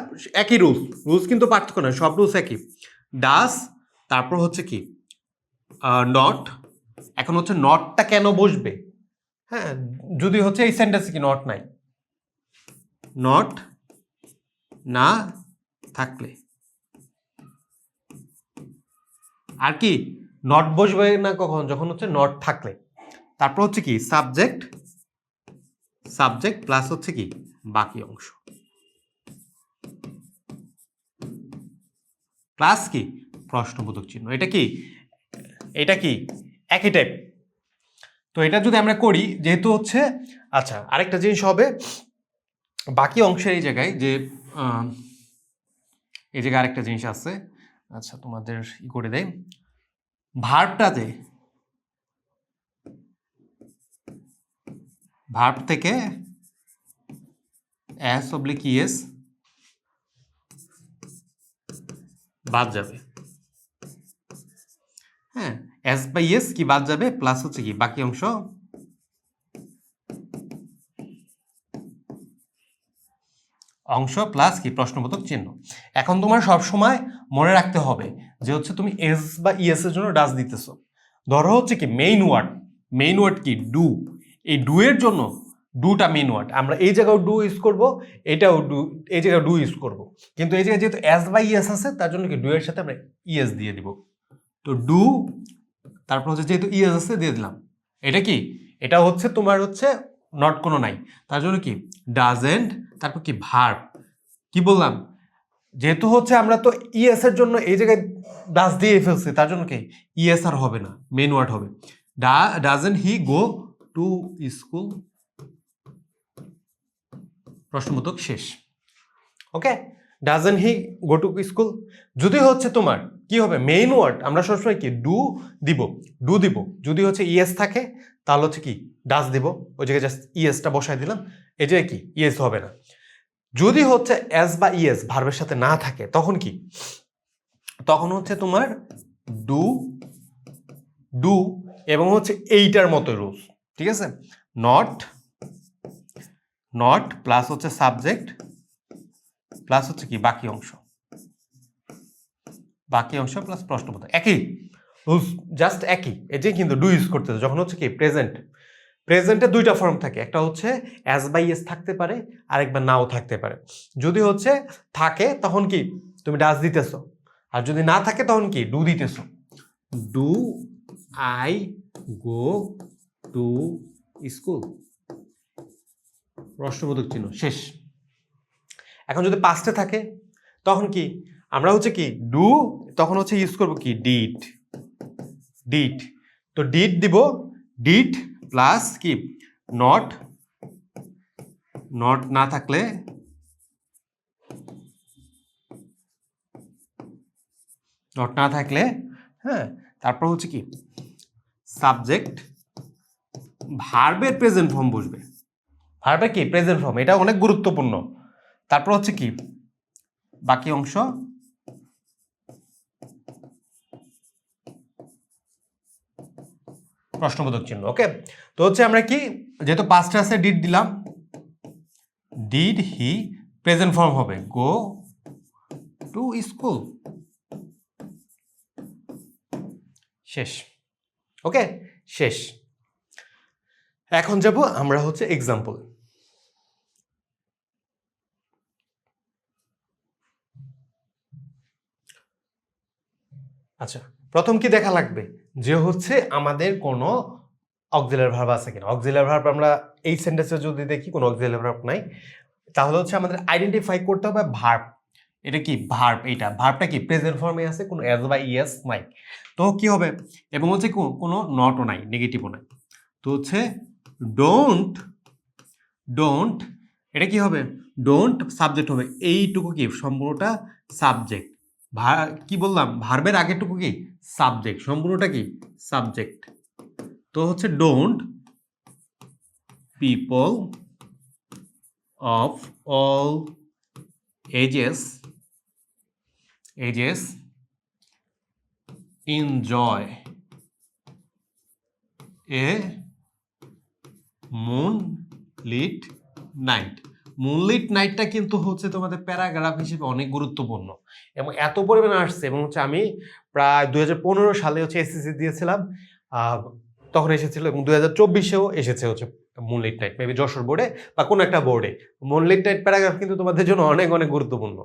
একই রুলস কিন্তু পার্থক্য না, সব রুলস একই। ডাস, তারপর হচ্ছে কি নট। এখন হচ্ছে নটটা কেন বসবে, হ্যাঁ যদি হচ্ছে এই সেন্টেন্সে কি নট নাই, নট না থাকলে, আর কি নট বসবে না কখন, যখন হচ্ছে নট থাকলে। তারপর হচ্ছে কি সাবজেক্ট প্লাস হচ্ছে কি বাকি অংশ, প্লাস কি প্রশ্নবোধক চিহ্ন। এটা কি একই টাইপ। তো এটা যদি আমরা করি, যেহেতু হচ্ছে, আচ্ছা আরেকটা জিনিস হবে, বাকি অংশের এই জায়গায় যে এই জায়গায় আরেকটা জিনিস আছে, আচ্ছা তোমাদের ই করে দেয়, ভার্বটাতে ভার্ব থেকে এস অবলিক ইএস বাদ যাবে। হ্যাঁ, এস বাই এস কি বাদ যাবে, প্লাস হচ্ছে কি বাকি অংশ প্লাস কি প্রশ্নবোধক চিহ্ন। এখন তোমার সব সময় মনে রাখতে হবে যে হচ্ছে তুমি এস বা ইএস এর জন্য ডাস দিতেছো। ধরো হচ্ছে কি মেইন ওয়ার্ড কি ডু, এই ডু এর জন্য ডুটা মেইন ওয়ার্ড, আমরা এই জায়গায় ডু ইউজ করব, এটাও ডু, এই জায়গায় ডু ইউজ করব, কিন্তু এই জায়গায় যেহেতু এস বা ইএস আছে তার জন্য কি ডু এর সাথে আমরা ইএস দিয়ে দিব। তো ডু, তারপর হচ্ছে যেহেতু ইএস আছে দিয়ে দিলাম। এটা কি, এটা হচ্ছে তোমার হচ্ছে নট কোনো নাই, তার জন্য কি ডাজেন্ট, তারপর কি ভার্ব। কি বললাম, যেহেতু হচ্ছে আমরা তো ইএস এর জন্য এই জায়গায় ডাজ দিয়ে ফেলছি, তার জন্য কি ইএস আর হবে না, মেন ওয়ার্ড হবে। Doesn't he go to school, প্রশ্নবোধক শেষ। Okay, doesn't he go to school. যদি হচ্ছে তোমার কি হবে মেইন ওয়ার্ড, আমরা সবসময় কি ডু দিব, যদি হচ্ছে ইএস থাকে তাহলে হচ্ছে কি ডাজ দিব, ওই জায়গায় জাস্ট ইএসটা বসাই দিলাম, এই জায়গায় কি ইএস হবে না। যদি হচ্ছে এস বা ইএস ভার্বের সাথে না থাকে তখন কি, তখন হচ্ছে তোমার ডু এবং হচ্ছে এইটার মতো রুলস, ঠিক আছে, নট প্লাস হচ্ছে সাবজেক্ট প্লাস হচ্ছে কি বাকি অংশ প্লাস প্রশ্নবোধক, একই রুলস, জাস্ট একই। এই যে কিন্তু ডু ইউজ করতেছে যখন হচ্ছে কি প্রেজেন্টে দুইটা ফর্ম থাকে, একটা হচ্ছে অ্যাজ বাই এস থাকতে পারে, আরেকবার নাও থাকতে পারে। যদি হচ্ছে থাকে তখন কি তুমি ডাজ দিতেছো, আর যদি না থাকে তখন কি ডু দিতেছো। Do I go to school, প্রশ্নবোধক চিহ্ন, শেষ। এখন যদি পাস্টে থাকে তখন কি আমরা হচ্ছে কি ডু, তখন হচ্ছে ইউজ করবো কি ডিড। তো ডিড দিব, ডিড প্লাস কি নট না থাকলে হ্যাঁ, তারপর হচ্ছে কি সাবজেক্ট, ভার্বের প্রেজেন্ট ফর্ম বসবে, ভার্বের কি প্রেজেন্ট ফর্ম, এটা অনেক গুরুত্বপূর্ণ। তারপর হচ্ছে কি বাকি অংশ প্রশ্নবোধক চিহ্ন। ওকে, তো হচ্ছে আমরা কি যেহেতু পাস্টে আছে ডিড দিলাম, ডিড হি, প্রেজেন্ট ফর্ম হবে গো টু স্কুল, শেষ। ওকে, শেষ। এখন যাব আমরা হচ্ছে এক্সাম্পল। আচ্ছা, প্রথম কি দেখা লাগবে যে হচ্ছে আমাদের কোনো অক্সিলারি ভার্ব আছে কিনা। অক্সিলারি ভার্ব আমরা এই সেন্টেন্সে যদি দেখি কোনো অক্সিলারি ভার্ব নাই, তাহলে হচ্ছে আমাদের আইডেন্টিফাই করতে হবে ভার্ব, এটা কি ভার্ব, এইটা ভার্বটা কি প্রেজেন্ট ফর্মে আছে, কোনো এস বা ইএস নাই, তো কি হবে, এবং হচ্ছে কোনো নটও নাই, নেগেটিভও নাই, তো হচ্ছে ডোন্ট, এটা কি হবে ডোন্ট সাবজেক্ট হবে, এইটুকু কি সম্পূর্ণটা সাবজেক্ট, কি বললাম ভার্বের আগেরটুকু কি সাবজেক্ট, সম্পূর্ণটা কি সাবজেক্ট, তো হচ্ছে don't people of all ages enjoy a moonlit night। Moonlit নাইটটা কিন্তু হচ্ছে তোমাদের প্যারাগ্রাফ হিসেবে অনেক গুরুত্বপূর্ণ এবং এত পরিমাণে আসছে, এবং হচ্ছে আমি প্রায় 2015 সালে হচ্ছে এসএসসি দিয়েছিলাম, তখন এসেছিল, এবং 2024-এও এসেছে হচ্ছে মুনলিট নাইট, মেবি যশোর বোর্ডে বা কোনো একটা বোর্ডে। মুনলিট নাইট প্যারাগ্রাফ কিন্তু তোমাদের জন্য অনেক অনেক গুরুত্বপূর্ণ।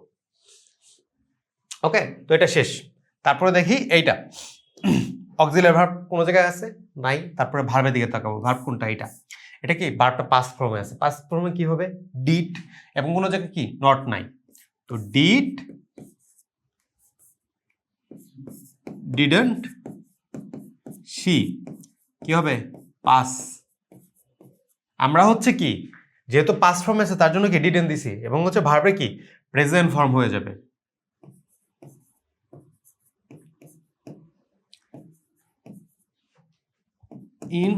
ওকে, তো এটা শেষ। তারপরে দেখি এইটা অক্সিলারি ভার্ব কোন জায়গায় আছে নাই, তারপরে ভার্বের দিকে তাকাবো, ভার্ব কোনটা, এটা কি ভার্বটা পাস্ট ফর্মে আছে, পাস্ট ফর্মে কি হবে ডিড, এবং কোন জায়গায় কি নট নাই, তো ডিডন্ট শি, কি হবে পাস। আমরা হচ্ছে কি যেহেতু পাস্ট ফর্মে আছে তার জন্য কি ডিডন্ট দিছি, এবং হচ্ছে ভার্বে কি প্রেজেন্ট ফর্ম হয়ে যাবে। in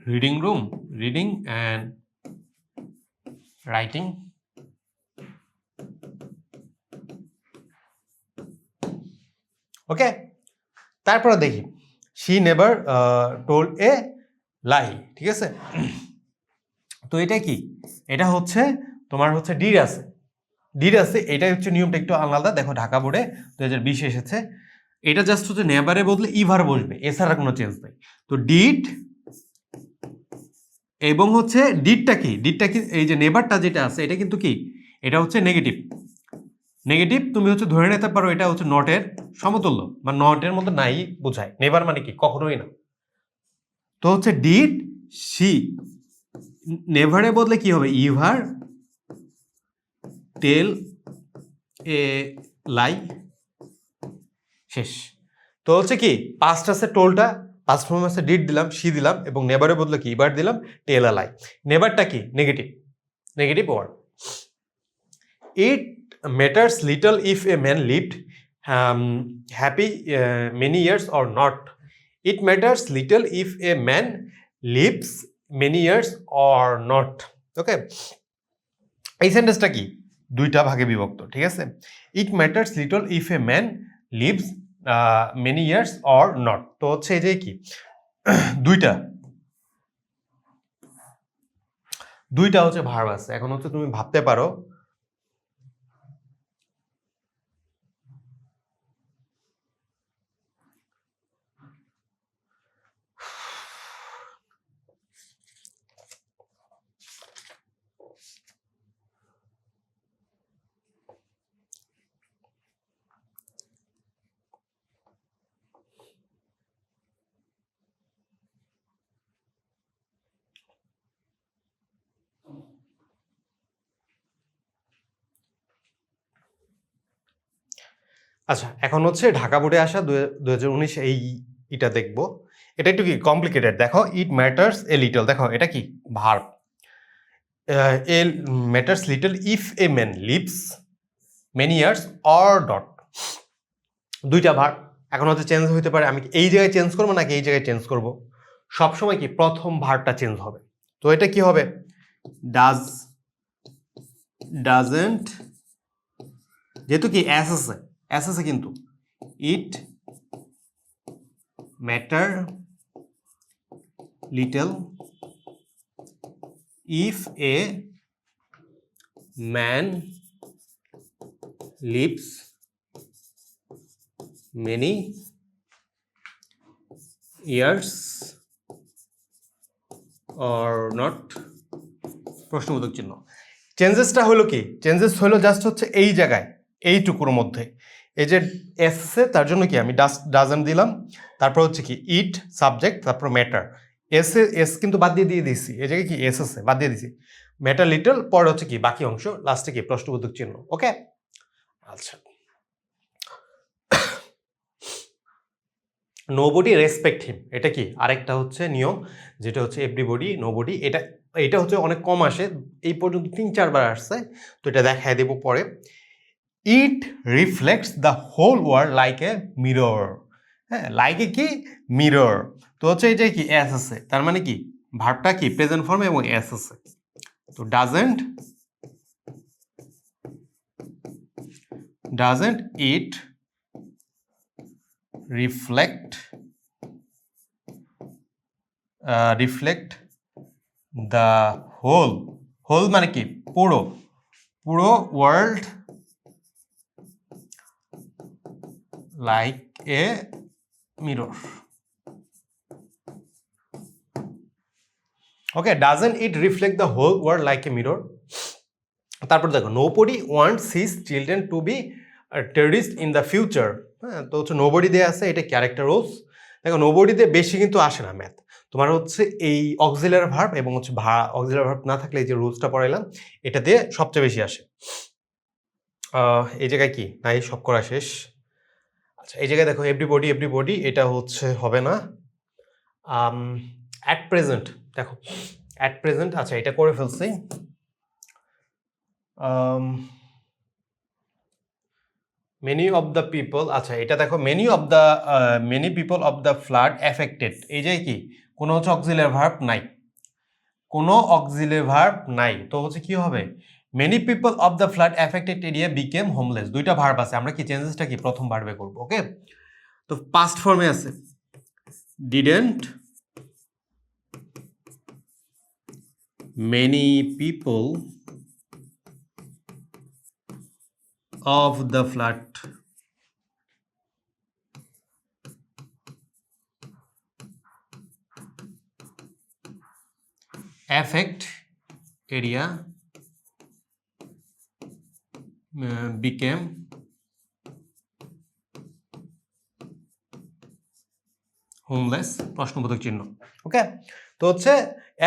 reading room, reading and writing, ওকে। তারপরে দেখি she never told a lie, ঠিক আছে, তো এটা কি, এটা হচ্ছে তোমার হচ্ছে ডিড আছে, এটা হচ্ছে নিয়মটা একটু আলাদা, দেখো ঢাকা বোর্ডে 2020 এসেছে, এটা জাস্ট হচ্ছে নেভারের বদলে ইভার বসবে, এছাড়া কোনো চেঞ্জ নাই। তো ডিড এবং হচ্ছে ডিডটা কি এই যে নেভারটা যেটা আছে এটা কিন্তু কি, এটা হচ্ছে নেগেটিভ, তুমি হচ্ছে ধরে নিতে পারো এটা হচ্ছে নটের সমতুল্য, বা নটের মধ্যে নাই বোঝায়, নেভার মানে কি কখনোই না। তো হচ্ছে ডিড শি, নেভারের বদলে কি হবে ইভার টেল এ লাই, শেষ। তো হচ্ছে কি পাস্ট আছে টোলটা, পাস্ট ফর্ম আছে ডিড দিলাম, শি দিলাম, এবং নেভারের বদলে কি ইভার দিলাম, টেল এ লাই। নেভারটা কি negative, negative word. It matters little if a man lived happy many years or not. It matters little if a man lives many years or not. Okay, এই সেন্টেন্সটা কি দুইটা ভাগে বিভক্ত, ঠিক আছে। It matters little if a man lives many years or not. তো হচ্ছে এই যে কি দুইটা হচ্ছে ভার্ব আছে। এখন হচ্ছে তুমি ভাবতে পারো আচ্ছা, এখন হচ্ছে ঢাকা বোর্ডে আসা 2019 এটা দেখবো। এটা একটু কি কমপ্লিকেটেড। দেখো ইট ম্যাটার্স এ লিটল, দেখো এটা কি verb. A matters little if a man lives many years or dot, দুইটা ভার্ব। এখন হচ্ছে চেঞ্জ হইতে পারে, আমি এই জায়গায় চেঞ্জ করবো নাকি এই জায়গায় চেঞ্জ করব। সবসময় কি প্রথম ভার্বটা চেঞ্জ হবে। তো এটা কি হবে, ডাজেন্ট, যেহেতু কি এস আছে কিন্তু ইট matter little if a man lives many years or not, প্রশ্নবোধক চিহ্ন। চেঞ্জেসটা হলো কি, চেঞ্জেস হলো জাস্ট হচ্ছে এই জায়গায় এইটুকুর মধ্যে। এই যে এসে তার জন্য কি আমি ডাজেন্ট দিলাম, তারপর হচ্ছে কি ইট সাবজেক্ট, তারপর ম্যাটার, এস কিন্তু বাদ দিয়ে দিয়েছি, এই জায়গায় কি এস আছে বাদ দিয়ে দিয়েছি, ম্যাটার লিটল, পরে হচ্ছে কি বাকি অংশ, লাস্টে কি প্রশ্নবোধক চিহ্ন। ওকে, আচ্ছা। নোবডি রেসপেক্ট হিম, এটা কি আরেকটা হচ্ছে নিয়ম, যেটা হচ্ছে এভরিবডি নোবডি। এটা হচ্ছে অনেক কম আসে, এই পর্যন্ত 3-4 বার আসছে, তো এটা দেখায় দেবো পরে। It reflects the whole world like a mirror, হ্যাঁ লাইক এ কি মিরর। তো হচ্ছে এই যে কি এস আছে, তার মানে কি ভার্বটা কি প্রেজেন্ট ফর্মে এবং এস আছে। তো doesn't it reflect the whole মানে কি পুরো world like a mirror. Okay, doesn't it reflect the whole world like a mirror. তারপর দেখো nobody wants his children to be terrorist in the future. হ্যাঁ, তো হচ্ছে নোবডি দিয়ে আছে, এটা ক্যারেক্টার রোলস। দেখো নোবডিতে বেশি কিন্তু আসে না ম্যাথ, তোমার হচ্ছে এই অক্সিলারি ভার্ব এবং হচ্ছে অক্সিলারি ভার্ব না থাকলে এই যে রুলসটা পড়াইলাম এটা দিয়ে সবচেয়ে বেশি আসে। এই জায়গায় কি নাই, সব করা শেষ। আচ্ছা, এই জায়গায় দেখো এভরিবডি এটা হচ্ছে হবে না। অ্যাট প্রেজেন্ট, দেখো অ্যাট প্রেজেন্ট, আচ্ছা এটা করে ফেলছি। মেনি অফ দ্য পিপল, আচ্ছা এটা দেখো many people of the flood affected, এই যে কি কোনো হচ্ছে অক্সিলারি ভার্ব নাই, কোনো অক্সিলারি ভার্ব নাই, তো হচ্ছে কি হবে many people of the flood affected area became homeless. দুইটা ভার্ব আছে, আমরা কি চেঞ্জেসটা কি প্রথম ভার্বে করব। ওকে, তো পাস্ট ফর্মে আছে didn't many people of the flood affect area became homeless, প্রশ্নবোধক চিহ্ন। ওকে, তো হচ্ছে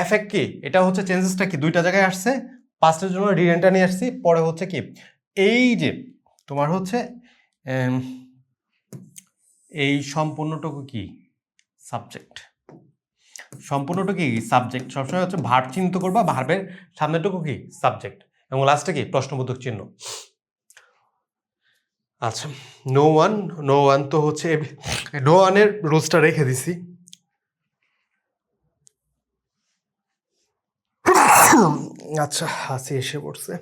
এফেক্ট কি, এটা হচ্ছে চেঞ্জেসটা কি, দুইটা জায়গায় আসছে, পাস্টের জন্য ডিডেন্টটা নিয়ে আসছি, পরে হচ্ছে কি এই যে তোমার হচ্ছে এই সম্পূর্ণটুকু কি সাবজেক্ট, সম্পূর্ণটুকু কি সাবজেক্ট, সবসময় হচ্ছে ভার্ব চিহ্নিত করবা, ভার্বের সামনেটুকু কি সাবজেক্ট, এবং লাস্টে কি প্রশ্নবোধক চিহ্ন। আচ্ছা, নো ওয়ান, নো ওয়ান তো হচ্ছে নো ওয়ানের রুলসটা রেখে দিছি। আচ্ছা, হাসি এসে পড়ছে।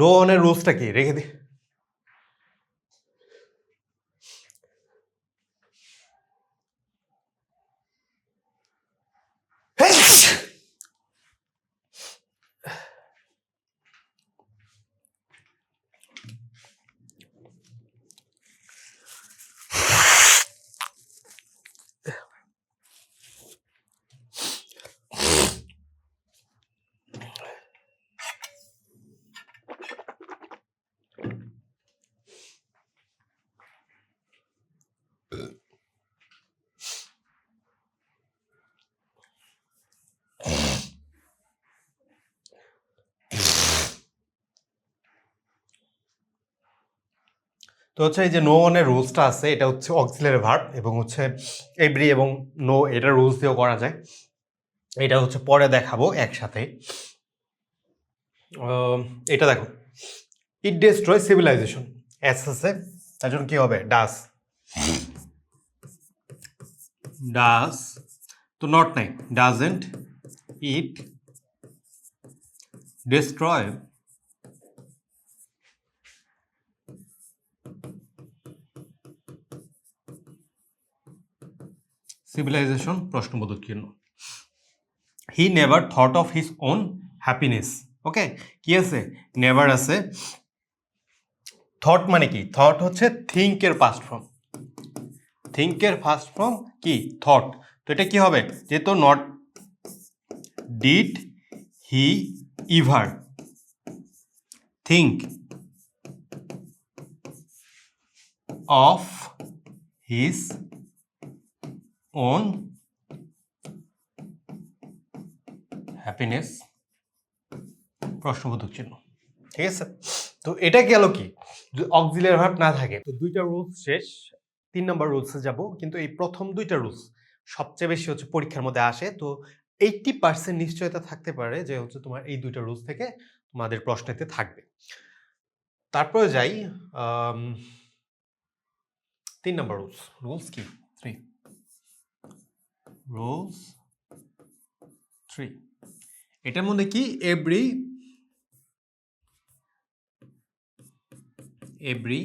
নো ওয়ানের রুলসটা কি রেখে দি। তো হচ্ছে এই যে নো ওয়ানের রুলসটা আছে, এটা হচ্ছে অক্সিলারি ভার্ব এবং হচ্ছে এভরি এবং নো, এটা রুলস দিয়েও করা যায়। এটা হচ্ছে পরে দেখাবো একসাথে। এটা দেখো, ইট ডিস্ট্রয় সিভিলাইজেশন, এস আছে, তার জন্য কি হবে ডাস, ডাস তো নট নাই, ডাজেন্ট ইট ডিস্ট্রয় সিভিলাইজেশন, প্রশ্নবোধক চিহ্ন। He never thought of his own happiness. Okay, কি আছে, নেভার আছে। থট মানে কি, থট হচ্ছে থিঙ্কের পাস্ট ফর্ম, থিঙ্কের ফার্স্ট ফর্ম কি থট, তো এটা কি হবে, যেহেতু not did he ever think of his own happiness, প্রশ্নবোধক চিহ্ন। ঠিক আছে, তো এটা গেল কি, অক্সিলারি ভার্ব না থাকে তো দুইটা রুলস শেষ, 3 নম্বর রুলসে যাব। কিন্তু এই প্রথম দুইটা রুলস সবচেয়ে বেশি হচ্ছে পরীক্ষার মধ্যে আসে, তো 80% নিশ্চয়তা থাকতে পারে যে হচ্ছে তোমার এই দুইটা রুলস থেকে তোমাদের প্রশ্নেতে থাকবে। তারপরে যাই 3 নম্বর রুলস, রুলস কি 3, রুলস 3, এটার মধ্যে কি every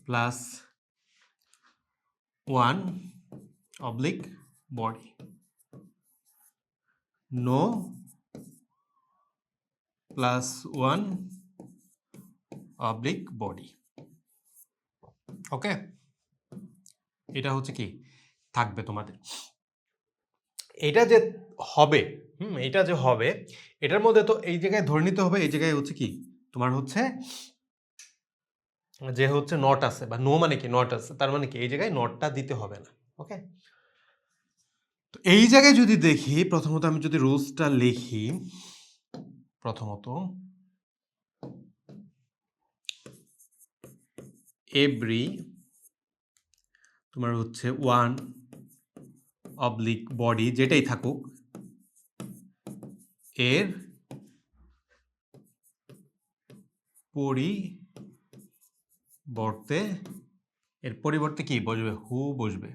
plus 1 oblique body, no plus 1 oblique body. Okay, এটা হচ্ছে কি থাকবে তোমাদের, এটা যে হবে, এটা যে হবে, এটার মধ্যে তো এই জায়গায় ধরে নিতে হবে, এই জায়গায় হচ্ছে কি তোমার হচ্ছে যে হচ্ছে নট আছে, বা নো মানে কি নট আছে, তার মানে কি এই জায়গায় নটটা দিতে হবে না। ওকে, তো এই জায়গায় যদি দেখি, প্রথমত আমি যদি রুলসটা লিখি, প্রথমত এভরি তোমার হচ্ছে 1 অবলিক বডি যেটাই থাকুক এর পরিবর্তে এর পরিবর্তে কি বসবে? হু বসবে।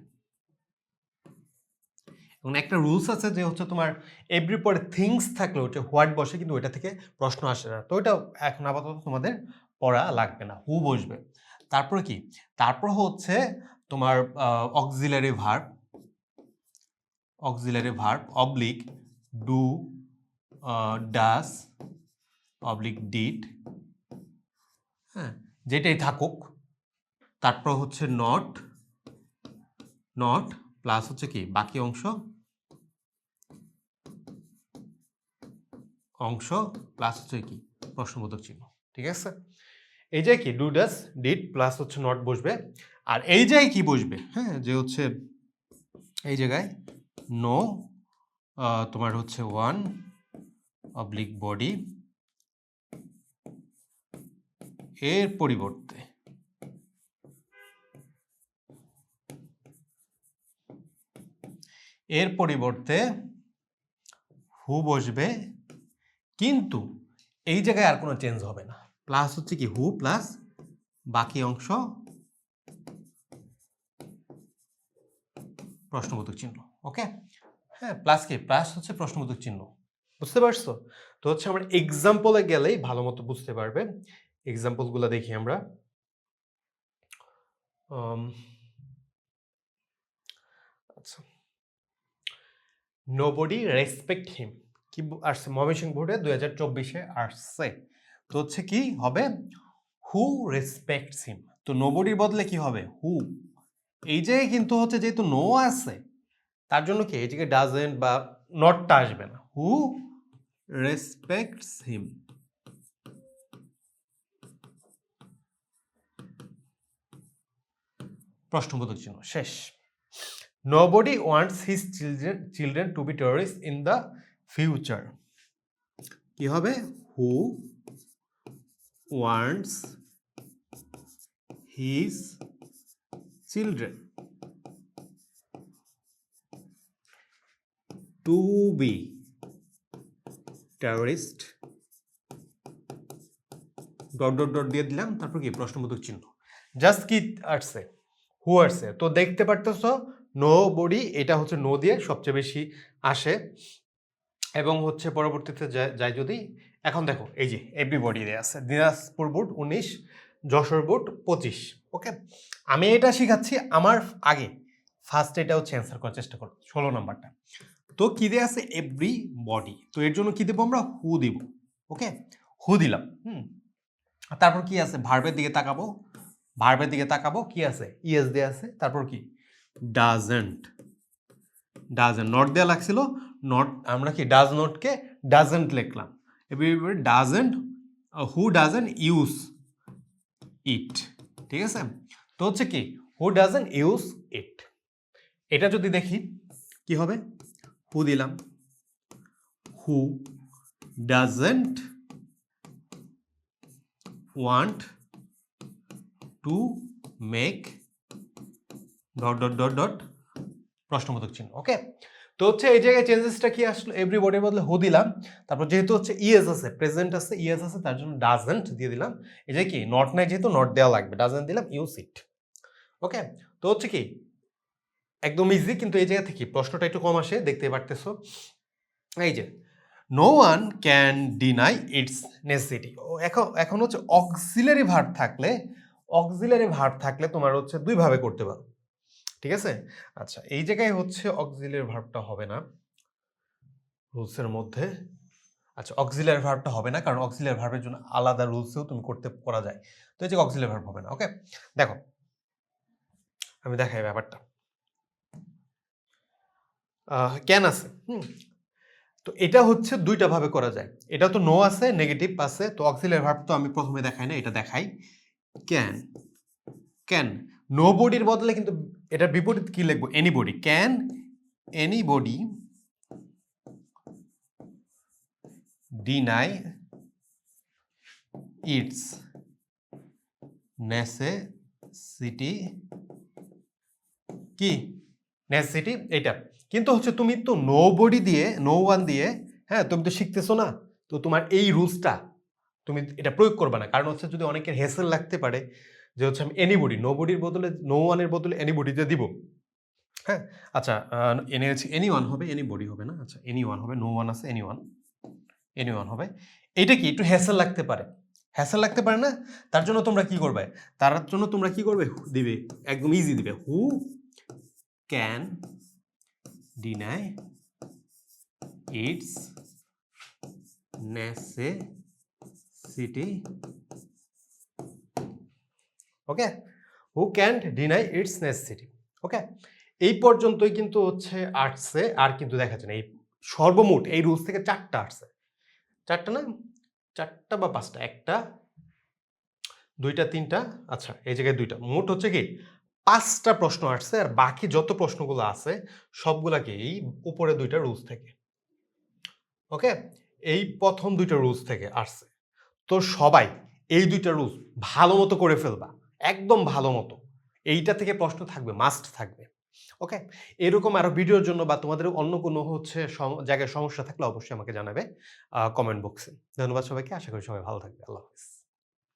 এবং একটা রুলস আছে যে হচ্ছে তোমার এভরি পরে থিংস থাকলে ওটা হোয়াট বসে, কিন্তু ওইটা থেকে প্রশ্ন আসে না। তো ওইটা এখন আপাতত তোমাদের পড়া লাগবে না, হু বসবে। তারপরে কি? তারপর হচ্ছে তোমার auxiliary verb oblique do, does, oblique did, হ্যাঁ, যেটাই থাকুক। তারপর হচ্ছে নট প্লাস হচ্ছে কি বাকি অংশ প্লাস হচ্ছে কি প্রশ্নবোধক চিহ্ন। ঠিক আছে, এই যে কি ডু ডাস ডিড প্লাস হচ্ছে নট বসবে। আর এই জায়গায় কি বসবে? হ্যাঁ, যে হচ্ছে এই জায়গায় নো তোমার হচ্ছে ওয়ান অবলিক বডি, এর পরিবর্তে হু বসবে, কিন্তু এই জায়গায় আর কোনো চেঞ্জ হবে না। প্লাস হচ্ছে কি হু প্লাস বাকি অংশ প্রশ্নবোধক চিহ্ন। ওকে, হ্যাঁ, প্লাস কি প্লাস হচ্ছে প্রশ্নবোধক চিহ্ন। বুঝতে পারছো? তো হচ্ছে আমরা এক্সাম্পলে গেলেই ভালো মতো বুঝতে পারবে। এক্সাম্পলগুলো দেখি আমরা। আচ্ছা, নোবডি রেসপেক্ট হিম কি আসছে ময়মনসিংহ বোর্ডে 2024-এ আসছে। তো হচ্ছে কি হবে? হু রেসপেক্টস হিম। তো নোবডির বদলে কি হবে? হু। এই জায়গায় কিন্তু হচ্ছে যেহেতু নো আছে, তার জন্য কি এই জায়গায় ডাজেন্ট বা নটটা আসবে না। হু রেসপেক্টস হিম। প্রশ্নবোধক চিহ্ন শেষ। Nobody wants his children to be terrorists in the future. কি হবে? Who wants his children to be terrorist, dot dot dot দিয়ে দিলাম, তারপর কি প্রশ্নবোধক চিহ্ন। জাস্ট কি আসছে? হু আসছে। তো দেখতে পারতেছো নো বডি, এটা হচ্ছে নো দিয়ে সবচেয়ে বেশি আসে। এবং হচ্ছে পরবর্তীতে যাই যদি, এখন দেখো এই যে এভরিবডি দিয়ে আছে। Dinajpur board 19, Jessore board 25। ওকে, আমি এটা শিখাচ্ছি আমার আগে ফার্স্ট এটা হচ্ছে অ্যান্সার করার চেষ্টা করো 16 নাম্বারটা। তো কি দিয়ে আছে? Every body. তো এর জন্য কি দেবো আমরা? হু দিব। ওকে, হু দিলাম। তারপর কি আছে? ভার্বের দিকে তাকাবো, কি আছে? ইএস দিয়ে আছে। তারপর কি? ডাজেন্ট নট দেওয়া লাগছিল, নট আমরা কি ডাজ নটকে ডাজেন্ট লিখলাম। এবার doesn't, who doesn't use it. ঠিক আছে, তো হচ্ছে কি হু ডাজেন্ট ইউজ ইট। এটা যদি দেখি কি হবে? হু দিলাম, who doesn't want to make dot dot dot dot প্রশ্নবোধক চিহ্ন। ওকে, তো হচ্ছে এই জায়গায় চেঞ্জেসটা কি আসলো? এভরিবডির বদলে হু দিলাম। তারপর যেহেতু হচ্ছে ইএস আছে, প্রেজেন্ট আছে, ইএস আছে, তার জন্য ডাজেন্ট দিয়ে দিলাম। এই যে কি নট নাই, যেহেতু নট দেওয়া লাগবে, ডাজেন্ট দিলাম, ইউজ ইট। ওকে, তো হচ্ছে কি একদম ইজি, কিন্তু এই জায়গা থেকে প্রশ্নটা একটু কম আসে, দেখতে পারতেছো। এই যে no one can deny its necessity. এখন হচ্ছে অক্সিলারি ভার্ব থাকলে তোমার হচ্ছে দুই ভাবে করতে পারো। ঠিক আছে, আচ্ছা এই জায়গায় হচ্ছে অক্সিলারি ভার্বটা হবে না রুলসের মধ্যে। আচ্ছা, অক্সিলারি ভার্বটা হবে না, কারণ অক্সিলারি ভার্বের জন্য আলাদা রুলসেও তুমি করা যায়। তো এই যে অক্সিলারি ভার্ব হবে না। ওকে, দেখো আমি দেখাই ব্যাপারটা। ক্যান আছে, তো এটা হচ্ছে দুইটা ভাবে করা যায়। এটা তো নো আছে, নেগেটিভ আছে, তো অক্সিলারি ভার্ব তো আমি প্রথমে দেখাই না, এটা দেখাই। ক্যান নো বডির বদলে কিন্তু এটার বিপরীত কি লিখবো? Anybody. Can anybody deny its necessity, কি নেসেসিটি এটা। কিন্তু হচ্ছে তুমি তো নো বডি দিয়ে, নো ওয়ান দিয়ে, হ্যাঁ তুমি তো শিখতেছো না, তো তোমার এই রুলসটা তুমি এটা প্রয়োগ করবে না। কারণ হচ্ছে যদি অনেকের হেসেল লাগতে পারে যে হচ্ছে আমি এনিবডি, নোবডির বদলে নো ওয়ানের বদলে এনিবডিতে দিব। হ্যাঁ, আচ্ছা এনি ওয়ান হবে, এনিবডি হবে না। আচ্ছা এনি ওয়ান হবে, নো ওয়ান আছে, এনি ওয়ান হবে। এটা কি একটু হ্যাসেল লাগতে পারে, হ্যাসেল লাগতে পারে না? তার জন্য তোমরা কি করবে, দিবে একদম ইজি দিবে, who can deny its necessity. Okay, who can deny its necessity. Okay, এই পর্যন্তই কিন্তু হচ্ছে আসছে, আর কিন্তু দেখা যায় না। এই সর্বমোট এই রুলস থেকে 4টা আসছে, 4টা না, 4টা বা 5টা, 1টা 2টা 3টা, আচ্ছা এই জায়গায় 2টা, মোট হচ্ছে কি 5টা প্রশ্ন আসছে। আর বাকি যত প্রশ্নগুলো আছে সবগুলাকে এই উপরে 2টা রুলস থেকে। ওকে, এই প্রথম 2টা রুলস থেকে আসছে। তো সবাই এই 2টা রুলস ভালো মতো করে ফেলবা, একদম ভালো মতো। এইটা থেকে প্রশ্ন থাকবে, মাস্ট থাকবে। ওকে, এরকম আরো ভিডিওর জন্য বা তোমাদের অন্য কোনো হচ্ছে জায়গায় সমস্যা থাকলে অবশ্যই আমাকে জানাবে কমেন্ট বক্সে। ধন্যবাদ সবাইকে, আশা করি সবাই ভালো থাকবে। আল্লাহ হাফেজ।